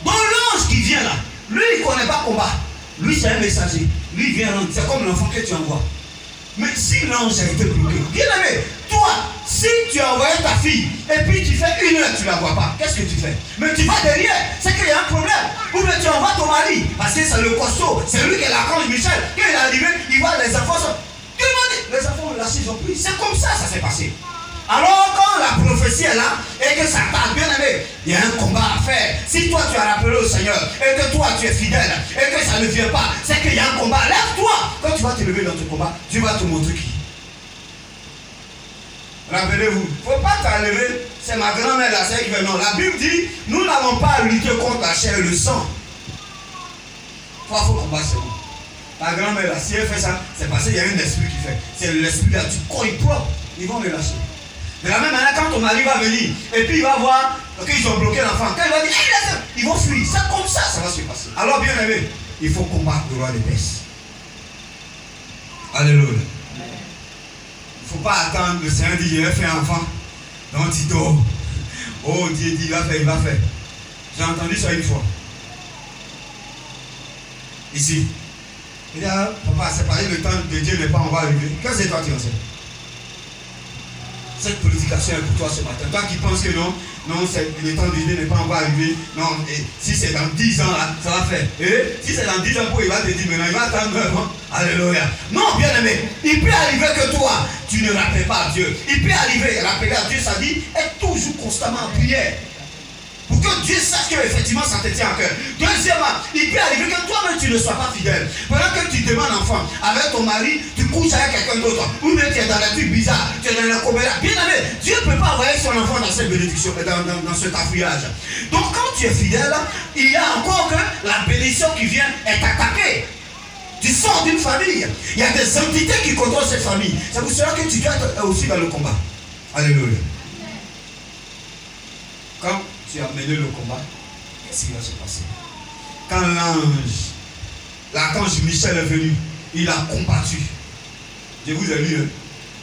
Donc l'ange qui vient là, lui il ne connaît pas combat. Lui c'est un messager. Lui il vient rendre, c'est comme l'enfant que tu envoies. Mais si l'ange a été bloqué, bien aimé, toi, si tu as envoyé ta fille et puis tu fais 1 heure, tu ne la vois pas, qu'est-ce que tu fais? Mais tu vas derrière, c'est qu'il y a un problème. Ou bien tu envoies ton mari, parce que c'est le costaud, c'est lui qui est l'archange Michel. Quand il est arrivé, il voit les enfants sont. Les enfants ont lâché, ils ont pris. C'est comme ça s'est passé. Alors quand la prophétie est là et que ça tarde, bien aimé, il y a un combat à faire. Si toi tu as rappelé au Seigneur et que toi tu es fidèle et que ça ne vient pas, c'est qu'il y a un combat. Lève-toi. Quand tu vas te lever dans ton combat, Dieu va te montrer qui. Rappelez-vous, il ne faut pas t'enlever. C'est ma grand-mère là, c'est qui fait non. La Bible dit, nous n'avons pas à lutter contre la chair et le sang. Il faut combattre c'est nous. Ta grand-mère là, si elle fait ça, c'est parce qu'il y a un esprit qui fait. C'est l'esprit là, tu crois propre, ils vont le lâcher. De la même manière, quand ton mari va venir, et puis il va voir qu'ils ont bloqué l'enfant, quand il va dire, hey, ils vont fuir. C'est comme ça, ça va se passer. Alors, bien aimé, il faut combattre le roi des Perses. Alléluia. Il ne faut pas attendre, le Seigneur dit, il a fait un enfant. Donc, tu dors. Oh, Dieu dit, il va faire, il va faire. J'ai entendu ça une fois. Ici. Il dit, ah, papa, c'est pareil, le temps de Dieu n'est pas encore arrivé. Qu'est-ce que c'est toi qui en sais? Cette prédication est pour toi ce matin. Toi qui penses que non, le temps de Dieu n'est pas encore arrivé. Non, et si c'est dans 10 ans, là, ça va faire. Et si c'est dans 10 ans, il va te dire maintenant, il va attendre 9 ans. Alléluia. Non, bien aimé, il peut arriver que toi, tu ne rappelles pas à Dieu. Il peut arriver, rappeler à Dieu, ça dit, être toujours constamment en prière. Pour que Dieu sache qu'effectivement ça te tient à cœur. Deuxièmement, il peut arriver que toi-même tu ne sois pas fidèle. Pendant que tu demandes enfant avec ton mari, tu couches avec quelqu'un d'autre. Ou bien tu es dans la truc bizarre, tu es dans la comédie. Bien aimé, Dieu ne peut pas envoyer son enfant dans cette bénédiction, dans cet affouillage. Donc quand tu es fidèle, il y a encore que la bénédiction qui vient est attaquée. Tu sors d'une famille. Il y a des entités qui contrôlent cette famille. C'est pour cela que tu dois être aussi dans le combat. Alléluia. Quand tu as mené le combat, qu'est-ce qui va se passer? Quand l'archange Michel est venu, il a combattu. Je vous ai lu, hein?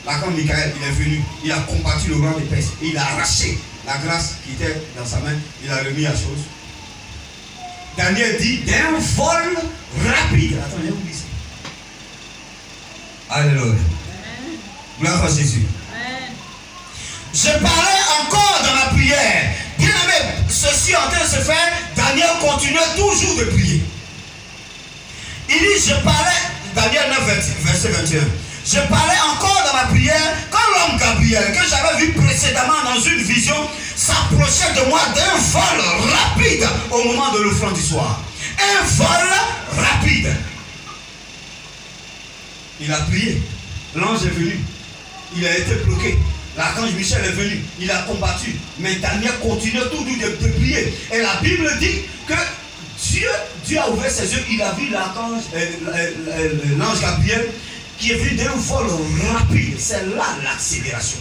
L'archange Michael, il est venu, il a combattu le roi des Perses. Et il a arraché la grâce qui était dans sa main, il a remis la chose. Daniel dit d'un vol rapide. Attendez, vous dites. Alléluia. Gloire à Jésus. Amen. Je parlais encore dans la prière. Bien aimé, ceci en train de se faire, Daniel continuait toujours de prier. Il dit, je parlais, Daniel 9, verset 21. Je parlais encore dans ma prière quand l'homme Gabriel, que j'avais vu précédemment dans une vision, s'approchait de moi d'un vol rapide au moment de l'offrande du soir. Un vol rapide. Il a prié. L'ange est venu. Il a été bloqué. L'archange Michel est venu. Il a combattu. Mais Daniel continue toujours de prier. Et la Bible dit que Dieu a ouvert ses yeux. Il a vu l'archange, l'ange Gabriel qui est venu d'un vol rapide. C'est là l'accélération.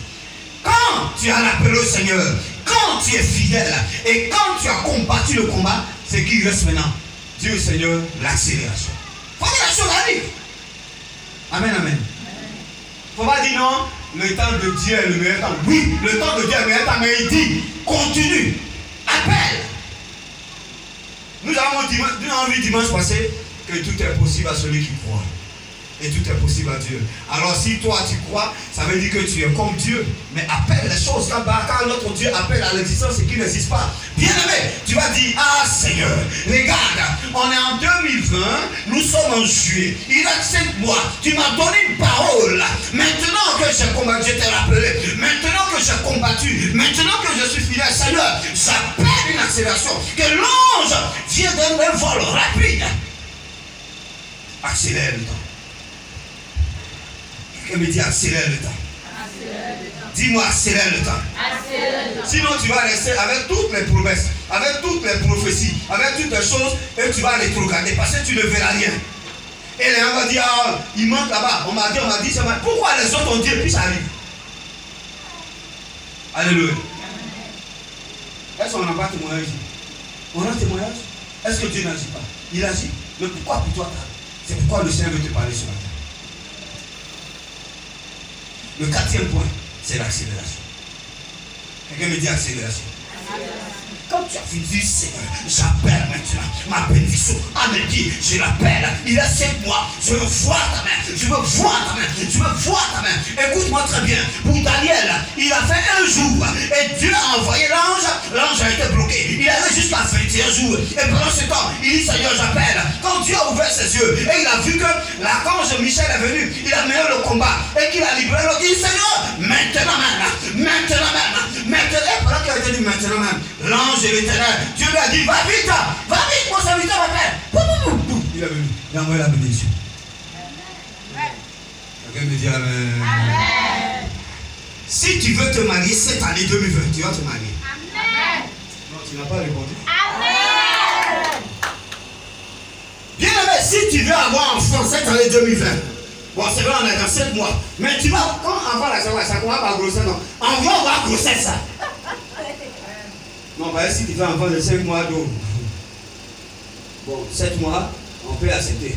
Quand tu as appelé au Seigneur, quand tu es fidèle et quand tu as combattu le combat, c'est qui reste maintenant? Dieu le Seigneur, l'accélération. Il faut que la chose arrive. Amen, amen. Il ne faut pas dire non, le temps de Dieu est le meilleur temps. Oui, le temps de Dieu est le meilleur temps, mais il dit, continue, appelle. Nous avons vu dimanche passé que tout est possible à celui qui croit. Et tout est possible à Dieu. Alors si toi tu crois, ça veut dire que tu es comme Dieu. Mais appelle les choses. Quand notre Dieu appelle à l'existence, c'est qu'il n'existe pas. Bien aimé, tu vas dire, ah Seigneur, regarde, on est en 2020, nous sommes en juillet. Il y a 5 mois, tu m'as donné une parole. Maintenant que j'ai combattu, je t'ai rappelé. Maintenant que j'ai combattu, maintenant que je suis fidèle, Seigneur, j'appelle une accélération. Que l'ange vienne d'un vol rapide. Accélère le temps. Quelqu'un me dit accélère le temps. Dis-moi accélère le temps. Sinon tu vas rester avec toutes les promesses, avec toutes les prophéties, avec toutes les choses et tu vas rétrograder parce que tu ne verras rien. Et les gens vont dire, ah, il manque là-bas, on m'a dit, pourquoi les autres ont dit et puis ça arrive. Alléluia. Est-ce qu'on n'a pas témoignage? On a témoignage? Est-ce que Dieu n'agit pas? Il agit. Mais pourquoi pour toi? C'est pourquoi le Seigneur veut te parler ce matin. Le 4e point, c'est l'accélération. Quelqu'un me dit accélération. Quand tu as fini, Seigneur, j'appelle maintenant ma bénédiction. Ah, me dit, je l'appelle. Il a 7 mois. Je veux voir ta main. Je veux voir ta main. Je veux voir ta main. Écoute-moi très bien. Pour Daniel, il a fait 1 jour. Et Dieu a envoyé l'ange. L'ange a été bloqué. Il allait jusqu'à 21 jours. Et pendant ce temps, il dit, Seigneur, j'appelle. Quand Dieu a ouvert ses yeux et il a vu que l'archange Michel est venu, il a mené le combat et qu'il a libéré l'autre. Il dit, Seigneur, maintenant même. Maintenant même. Maintenant. Et pendant qu'il a dit maintenant même, l'ange de l'Éternel, Dieu lui a dit, va vite, mon serviteur m'appelle. Il est venu, il a envoyé la bénédiction. Quelqu'un me dit amen. Amen. Si tu veux te marier cette année 2020, tu vas te marier. Amen. Non, tu n'as pas répondu. Amen. Bien aimé, si tu veux avoir un enfant cette année 2020, bon, c'est vrai, on est dans 7 mois, mais tu vas, quand on va la savoir, ça commence par grossesse, non. On va avoir grossesse, ça. Non, bah, si tu fais un enfant de 5 mois, donc, bon, 7 mois, on peut accepter.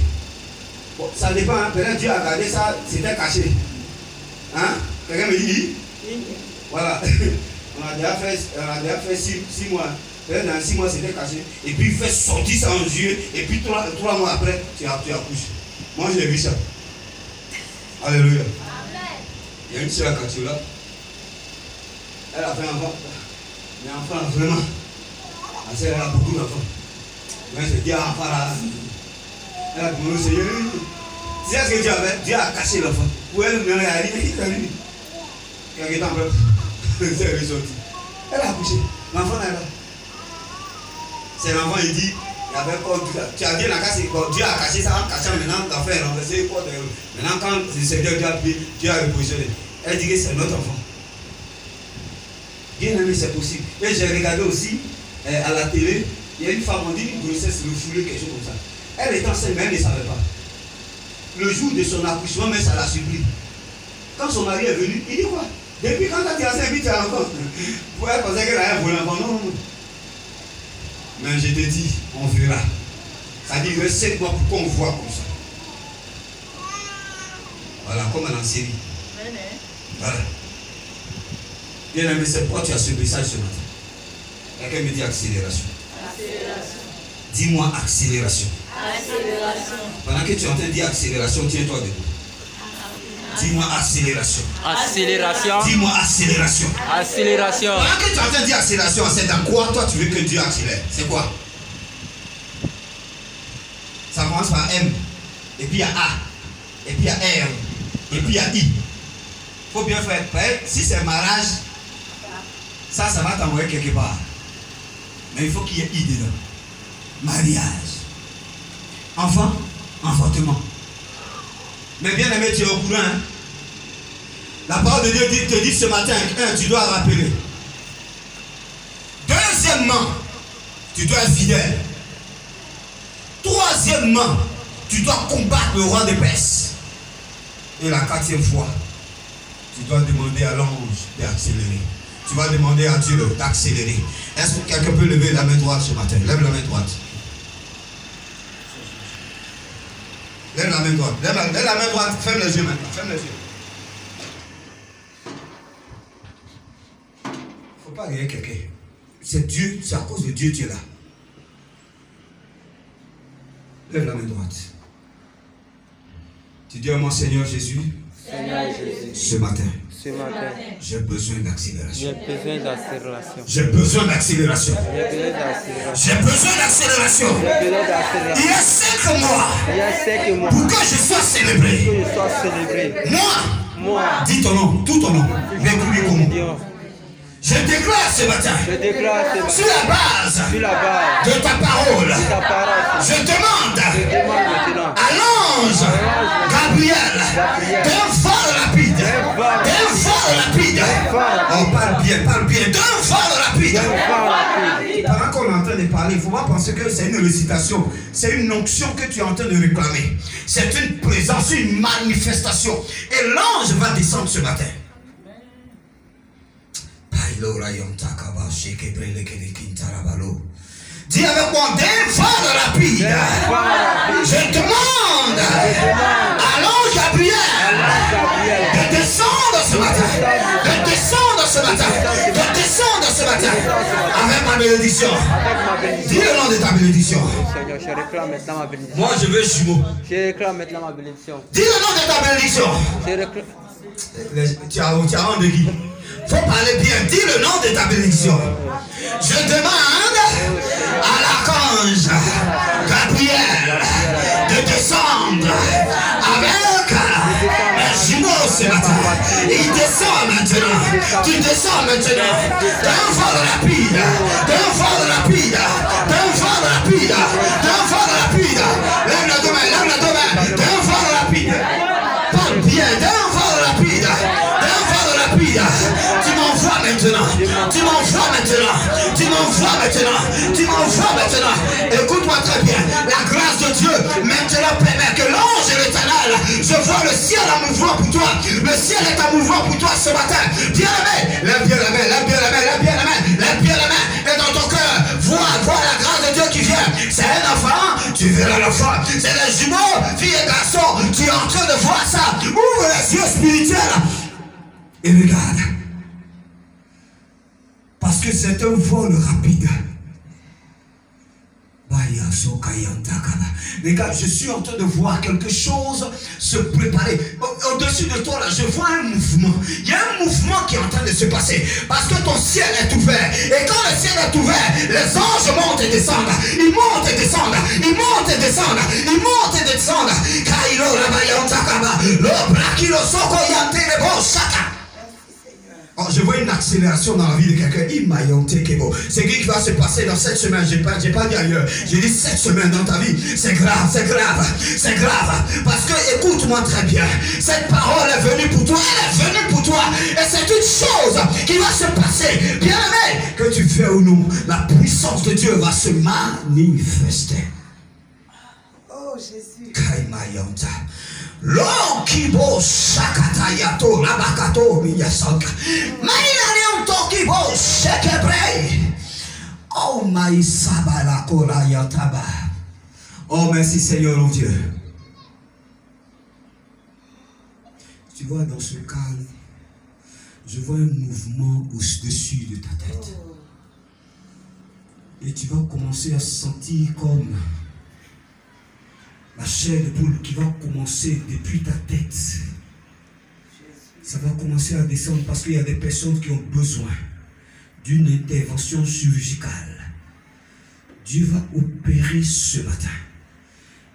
Bon, ça dépend, hein. Peut-être Dieu a gardé ça, c'était caché. Hein? Quelqu'un me dit? Voilà. On a déjà fait 6 mois. Peut-être dans 6 mois, c'était caché. Et puis, il fait sortir ça en yeux. Et puis, 3 mois après, tu accouches. Moi, j'ai vu ça. Alléluia. Il y a une soeur à Katiola. Elle a fait un enfant. Mais enfant, vraiment, elle a beaucoup d'enfants. Mais je dis à l'enfant là, elle a demandé au Seigneur, tu sais ce que Dieu avait? Dieu a caché l'enfant. Pour elle, elle a dit, quelqu'un temps après, c'est ressorti. Elle a accouché. L'enfant est là. C'est l'enfant, il dit, il y avait quoi? Tu as dit la casse, Dieu a caché ça en cachant maintenant, l'enfant est renversé. Maintenant, quand le Seigneur Dieu a repositionné, elle dit que c'est notre enfant. Bien aimé, c'est possible. Et j'ai regardé aussi à la télé, il y a une femme, on dit une grossesse refoulée, quelque chose comme ça. Elle est enceinte, mais elle ne savait pas. Le jour de son accouchement, mais ça l'a surpris. Quand son mari est venu, il dit quoi? Depuis quand tu es enceinte, tu as encore. Pour elle penser qu'elle a un volant. Non, non, non. Mais je te dis, on verra. Ça dit, il reste 7 mois pour qu'on voit comme ça. Voilà, comme en série. Voilà. Bien aimé, c'est pourquoi tu as ce message ce matin. Quelqu'un me dit accélération. Accélération. Dis-moi accélération. Accélération. Pendant que tu es en train de dire accélération, tiens-toi debout. Dis-moi accélération. Accélération. Dis-moi accélération. Accélération. Pendant que tu es en train de dire accélération, c'est dans quoi toi tu veux que Dieu accélère? C'est quoi? Ça commence par M. Et puis il y a A. Et puis il y a R. Et puis il y a I. Il faut bien faire. Si c'est mariage, ça va t'envoyer quelque part. Mais il faut qu'il y ait I dedans. Mariage. Enfant, enfantement. Mais bien aimé, tu es au courant. Hein? La parole de Dieu te dit ce matin, tu dois rappeler. Deuxièmement, tu dois être fidèle. Troisièmement, tu dois combattre le roi de Perse. Et la 4e fois, tu dois demander à l'ange d'accélérer. Tu vas demander à Dieu d'accélérer. Est-ce que quelqu'un peut lever la main droite ce matin? Lève la main droite. Lève la main droite. Lève la main droite. Ferme les yeux maintenant. Ferme les yeux. Il ne faut pas regarder quelqu'un. C'est Dieu. C'est à cause de Dieu tu es là. Lève la main droite. Tu dis à mon Seigneur Jésus. Seigneur Jésus. Ce matin. J'ai besoin d'accélération. J'ai besoin d'accélération. J'ai besoin d'accélération. Il y a 5 mois pour que je sois célébré. Moi, dis ton nom, tout ton nom. Je déclare ce matin, sur la base de ta parole, je demande à l'ange Gabriel d'un vol rapide, on parle bien, d'un vol rapide. Pendant qu'on est en train de parler, il ne faut pas penser que c'est une récitation, c'est une onction que tu es en train de réclamer. C'est une présence, une manifestation. Et l'ange va descendre ce matin. Dis avec moi, des fois rapide. Je demande à l'ange Gabriel de descendre ce matin. De descendre ce matin. De descendre ce matin. Avec ma bénédiction. Dis le nom de ta bénédiction. Seigneur, je réclame maintenant ma bénédiction. Moi, je veux jumeau. Je réclame maintenant ma bénédiction. Dis le nom de ta bénédiction. Je réclame. Tu as honte de qui? Faut parler bien. Dis le nom de ta bénédiction. Je demande à l'archange Gabriel de descendre avec un jumeau ce matin. Il descend maintenant. Tu descends maintenant. D'un vol rapide. D'un vol rapide. D'un vol rapide. D'un vol rapide. Lève la main. Lève la main. D'un vol rapide. Parle bien. D'un vol rapide. D'un vol rapide. Tu m'envoies maintenant. Tu m'envoies maintenant. Tu m'envoies maintenant. Tu m'envoies maintenant. Écoute-moi très bien. La grâce de Dieu maintenant permet que l'ange de l'éternel, je vois le ciel en mouvement pour toi. Le ciel est en mouvement pour toi ce matin. Bien-aimé, lève bien la main, lève bien la main, lève bien la main, lève bien la main. Et dans ton cœur, vois la grâce de Dieu qui vient. C'est un enfant, tu verras l'enfant. C'est des jumeaux, fille et garçon. Tu es en train de voir ça. Ouvre les yeux spirituels et regarde. Parce que c'est un vol rapide. Regarde, je suis en train de voir quelque chose se préparer. Au-dessus de toi, là, je vois un mouvement. Il y a un mouvement qui est en train de se passer. Parce que ton ciel est ouvert. Et quand le ciel est ouvert, les anges montent et descendent. Ils montent et descendent. Ils montent et descendent. Ils montent et descendent. Oh, je vois une accélération dans la vie de quelqu'un. C'est ce qui va se passer dans cette semaine. J'ai pas dit ailleurs. J'ai dit cette semaine dans ta vie. C'est grave, c'est grave, c'est grave. Parce que écoute-moi très bien. Cette parole est venue pour toi. Elle est venue pour toi. Et c'est une chose qui va se passer. Bien aimé, que tu fais ou non, la puissance de Dieu va se manifester. Oh Jésus. L'okibo sakatayato labakato miyasanka. Maïla tokibo sekebre. Oh maïsaba la kola yataba. Oh merci Seigneur mon Dieu. Tu vois dans ce calme, je vois un mouvement au-dessus de ta tête. Et tu vas commencer à sentir comme la chair de poule qui va commencer depuis ta tête. Ça va commencer à descendre parce qu'il y a des personnes qui ont besoin d'une intervention chirurgicale. Dieu va opérer ce matin.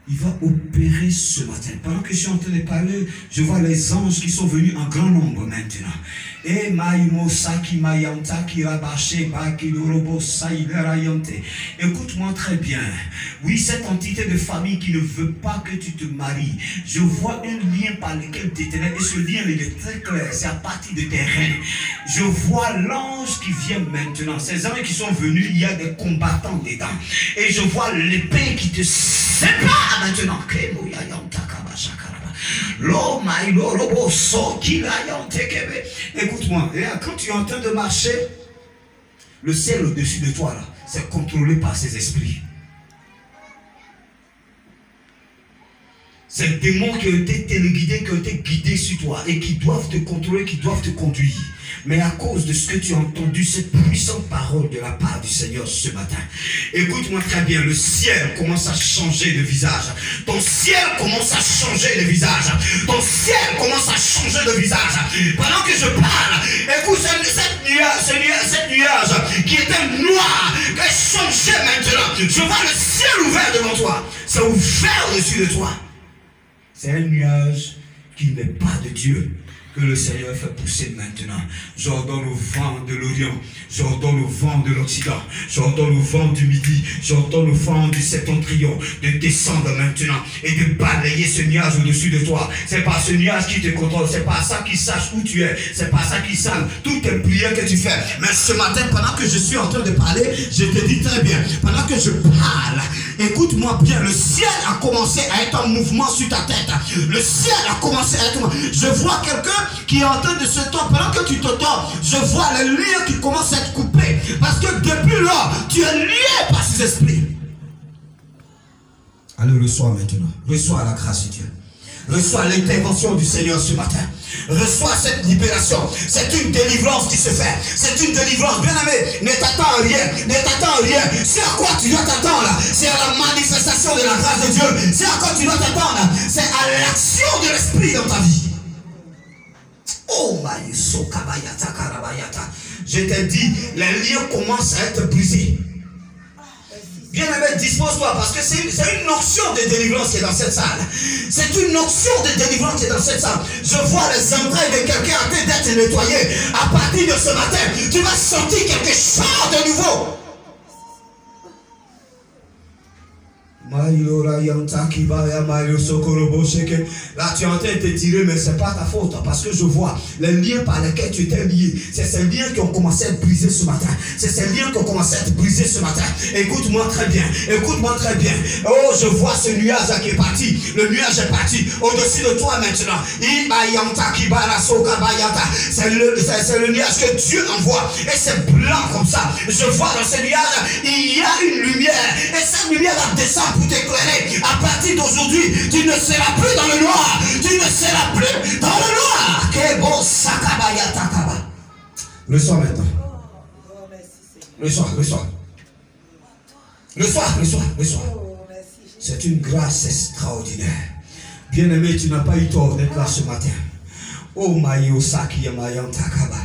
Il va opérer ce matin. Pendant que je suis en train de parler, je vois les anges qui sont venus en grand nombre maintenant. Et écoute-moi très bien. Oui, cette entité de famille qui ne veut pas que tu te maries. Je vois un lien par lequel tu es ténèbres. Et ce lien, il est très clair. C'est à partir de tes reins. Je vois l'ange qui vient maintenant. Ces anges qui sont venus, il y a des combattants dedans. Et je vois l'épée qui te sépare maintenant. Écoute-moi, quand tu es en train de marcher, le ciel au-dessus de toi, c'est contrôlé par ces esprits. Ces démons qui ont été téléguidés, qui ont été guidés sur toi et qui doivent te contrôler, qui doivent te conduire. Mais à cause de ce que tu as entendu, cette puissante parole de la part du Seigneur ce matin, écoute-moi très bien, le ciel commence à changer de visage. Ton ciel commence à changer de visage. Ton ciel commence à changer de visage. Pendant que je parle, écoute, cette nuage qui était noir, est changé maintenant. Je vois le ciel ouvert devant toi. C'est ouvert au-dessus de toi. C'est un nuage qui n'est pas de Dieu, que le Seigneur fait pousser maintenant. J'ordonne au vent de l'Orient, j'ordonne au vent de l'Occident, j'ordonne au vent du Midi, j'ordonne au vent du Septentrion de descendre maintenant et de balayer ce nuage au-dessus de toi. C'est pas ce nuage qui te contrôle, c'est pas ça qui sache où tu es, c'est pas ça qui sache toutes les prières que tu fais. Mais ce matin, pendant que je suis en train de parler, je te dis très bien, pendant que je parle, Écoute-moi bien, le ciel a commencé à être en mouvement sur ta tête. Le ciel a commencé à être... Je vois quelqu'un qui est en train de se tordre. Pendant que tu te tords, je vois les liens qui commencent à être coupés. Parce que depuis là, tu es lié par ces esprits. Allez, reçois maintenant. Reçois la grâce de Dieu. Reçois l'intervention du Seigneur ce matin. Reçois cette libération. C'est une délivrance qui se fait. C'est une délivrance. Bien aimé, ne t'attends à rien. Ne t'attends à rien. C'est à quoi tu dois t'attendre là? C'est à la manifestation de la grâce de Dieu. C'est à quoi tu dois t'attendre. C'est à l'action de l'esprit dans ta vie. Oh Maïso Kabayata Karabayata. Je t'ai dit, les liens commencent à être brisés. Bien aimé, dispose-toi parce que c'est une onction de délivrance qui est dans cette salle. C'est une onction de délivrance qui est dans cette salle. Je vois les entrailles de quelqu'un en train d'être nettoyé. À partir de ce matin, tu vas sentir quelque chose de nouveau. Là, tu es en train de te tirer, mais ce n'est pas ta faute. Parce que je vois les liens par lesquels tu étais lié. C'est ces liens qui ont commencé à être brisés ce matin. C'est ces liens qui ont commencé à être brisés ce matin. Écoute-moi très bien. Écoute-moi très bien. Oh, je vois ce nuage qui est parti. Le nuage est parti au-dessus de toi maintenant. C'est le nuage que Dieu envoie. Et c'est blanc comme ça. Je vois dans ce nuage, il y a une lumière. Et cette lumière va descendre pour t'éclairer. À partir d'aujourd'hui, tu ne seras plus dans le noir. Tu ne seras plus dans le noir. Que bon sakabaya takaba. Reçois maintenant. Reçois. C'est une grâce extraordinaire. Bien-aimé, tu n'as pas eu tort d'être là ce matin. Oh Maïosaki Yamayan Takaba.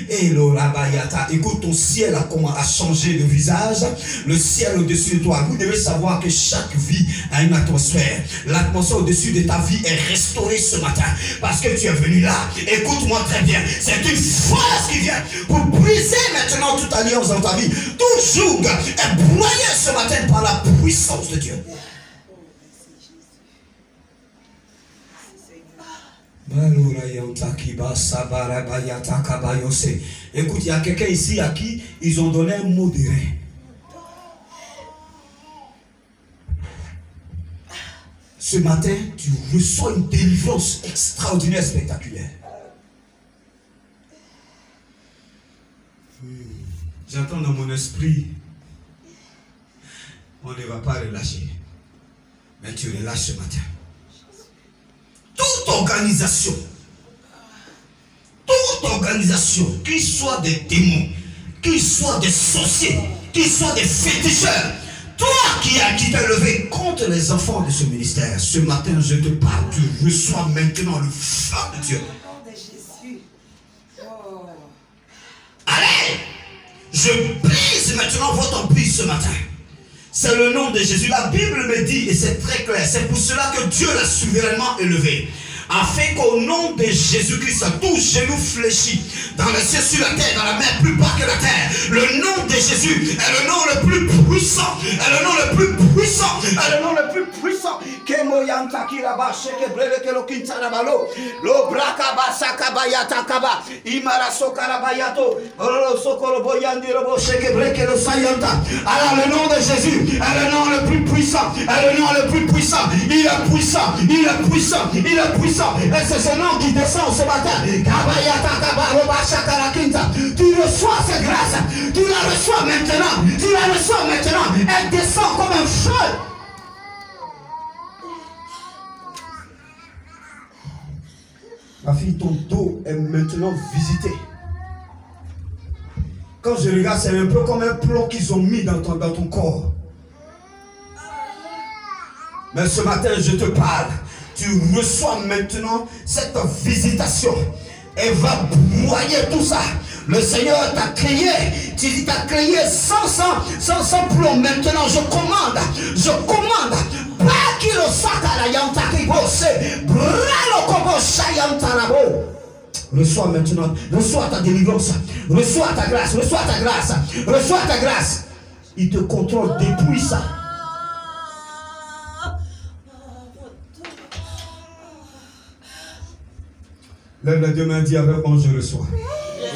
Hello Rabayata. Écoute, ton ciel a changé de visage. Le ciel au-dessus de toi. Vous devez savoir que chaque vie a une atmosphère. L'atmosphère au-dessus de ta vie est restaurée ce matin. Parce que tu es venu là. Écoute-moi très bien. C'est une force qui vient pour briser maintenant toute alliance dans ta vie. Tout joug est broyé ce matin par la puissance de Dieu. Écoute, il y a quelqu'un ici à qui ils ont donné un mot de rein. Ce matin, tu reçois une délivrance extraordinaire, spectaculaire. J'entends dans mon esprit, on ne va pas relâcher. Mais tu relâches ce matin. Toute organisation, qu'il soit des démons, qu'il soit des sorciers, qu'il soit des féticheurs, toi qui t'es levé contre les enfants de ce ministère, ce matin je te parle, tu reçois maintenant le feu de Dieu. Allez, je brise maintenant votre emprise ce matin. C'est le nom de Jésus. La Bible me dit, et c'est très clair, c'est pour cela que Dieu l'a souverainement élevé. Afin qu'au nom de Jésus-Christ, tout genou fléchi dans les cieux, sur la terre, dans la mer, plus bas que la terre. Le nom de Jésus est le nom le plus puissant. Est le nom le plus puissant. Est le nom le plus puissant. Kemoyantaki là-bas, Shekebrele Kelokintarabalo, Lo Brakaba Sakabayata Kaba, Imaraso Karabayato, Olo Sokoloboyandi Robo, Shekebrele Kelosayanta. Alors le nom de Jésus est le nom le plus puissant. Est le nom le plus puissant. Il est puissant. Il est puissant. Il est puissant. Et c'est ce nom qui descend ce matin. Tu reçois cette grâce. Tu la reçois maintenant. Tu la reçois maintenant. Elle descend comme un feu. Ma fille, ton dos est maintenant visité. Quand je regarde, c'est un peu comme un plomb qu'ils ont mis dans ton corps. Mais ce matin, je te parle. Tu reçois maintenant cette visitation. Elle va broyer tout ça. Le Seigneur t'a créé. Tu t'as créé sans plomb. Maintenant, je commande. Reçois maintenant. Reçois ta délivrance. Reçois ta grâce. Reçois ta grâce. Reçois ta grâce. Il te contrôle depuis ça. Lève les deux mains, dis avec moi, je reçois.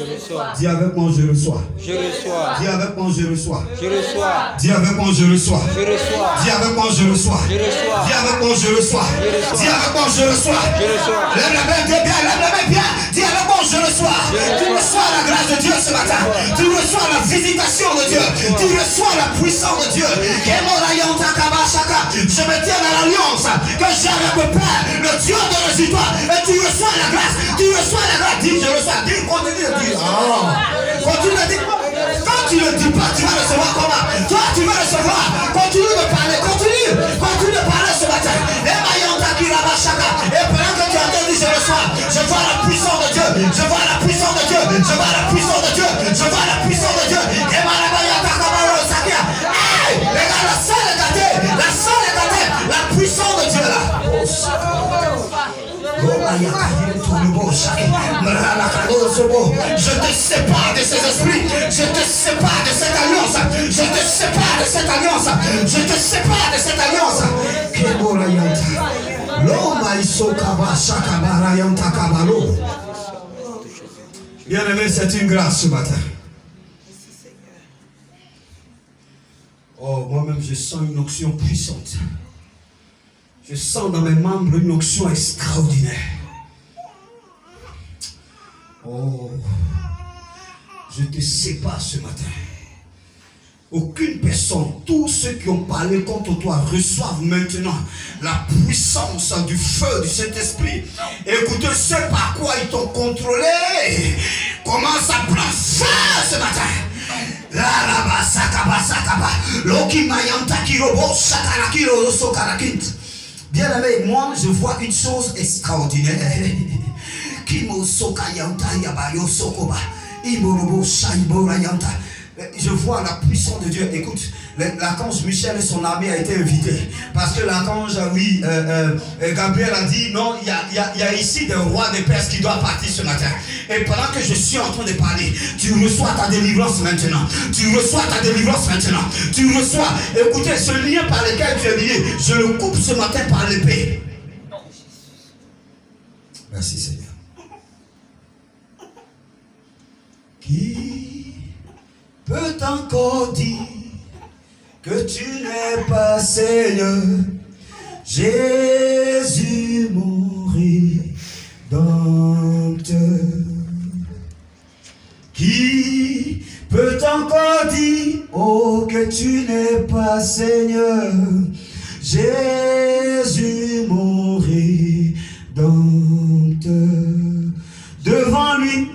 Je reçois. Dis avec moi, je reçois. Je reçois. Dis avec moi, je reçois. Je reçois. Dis avec moi, je reçois. Je reçois. Dis avec moi, je reçois. Je reçois. Dis avec moi, je reçois. Dis avec moi, je reçois. Je reçois. Lève la main bien, lève la main bien. Dis avec moi, je reçois. Tu reçois la grâce de Dieu ce matin. Tu reçois la visitation de Dieu. Tu reçois la puissance de Dieu. Je me tiens dans l'alliance que j'ai avec le Père, le Dieu de résultat. Et tu reçois la grâce. Tu reçois la grâce. Dis, je reçois. Dis, continue de dire. Continue de dire. Quand tu ne le dis pas, tu vas recevoir comment? Toi, tu vas recevoir. Continue de parler. Continue de parler ce matin. Et pendant que tu entends dire, je reçois. Je vois la puissance de Dieu. Je vois la puissance de Dieu. Je vois la puissance de Dieu. Je vois la puissance de Dieu. Hey, les gars, la salle est gâtée. La salle est gâtée. La puissance de Dieu là. Je te sépare de ces esprits. Je te sépare de cette alliance. Je te sépare de cette alliance. Je te sépare de cette alliance. Bien aimé, c'est une grâce ce matin. Oh, moi-même, je sens une onction puissante. Je sens dans mes membres une onction extraordinaire. Oh, je te sépare ce matin. Aucune personne, tous ceux qui ont parlé contre toi reçoivent maintenant la puissance du feu du Saint-Esprit. Écoutez, ce par quoi ils t'ont contrôlé commence à prendre feu ce matin. Bien aimé, moi je vois une chose extraordinaire. Je vois la puissance de Dieu. Écoute, l'archange Michel et son armée a été invité. Parce que l'archange, Gabriel a dit, non, il y a ici des rois des Perses qui doivent partir ce matin. Et pendant que je suis en train de parler, tu reçois ta délivrance maintenant. Tu reçois ta délivrance maintenant. Tu reçois, écoutez, ce lien par lequel tu es lié, je le coupe ce matin par l'épée. Merci Seigneur. Qui peut encore dire que tu n'es pas Seigneur? Jésus mon rédempteur. Qui peut encore dire, oh, que tu n'es pas Seigneur? Jésus mon rédempteur. Devant lui,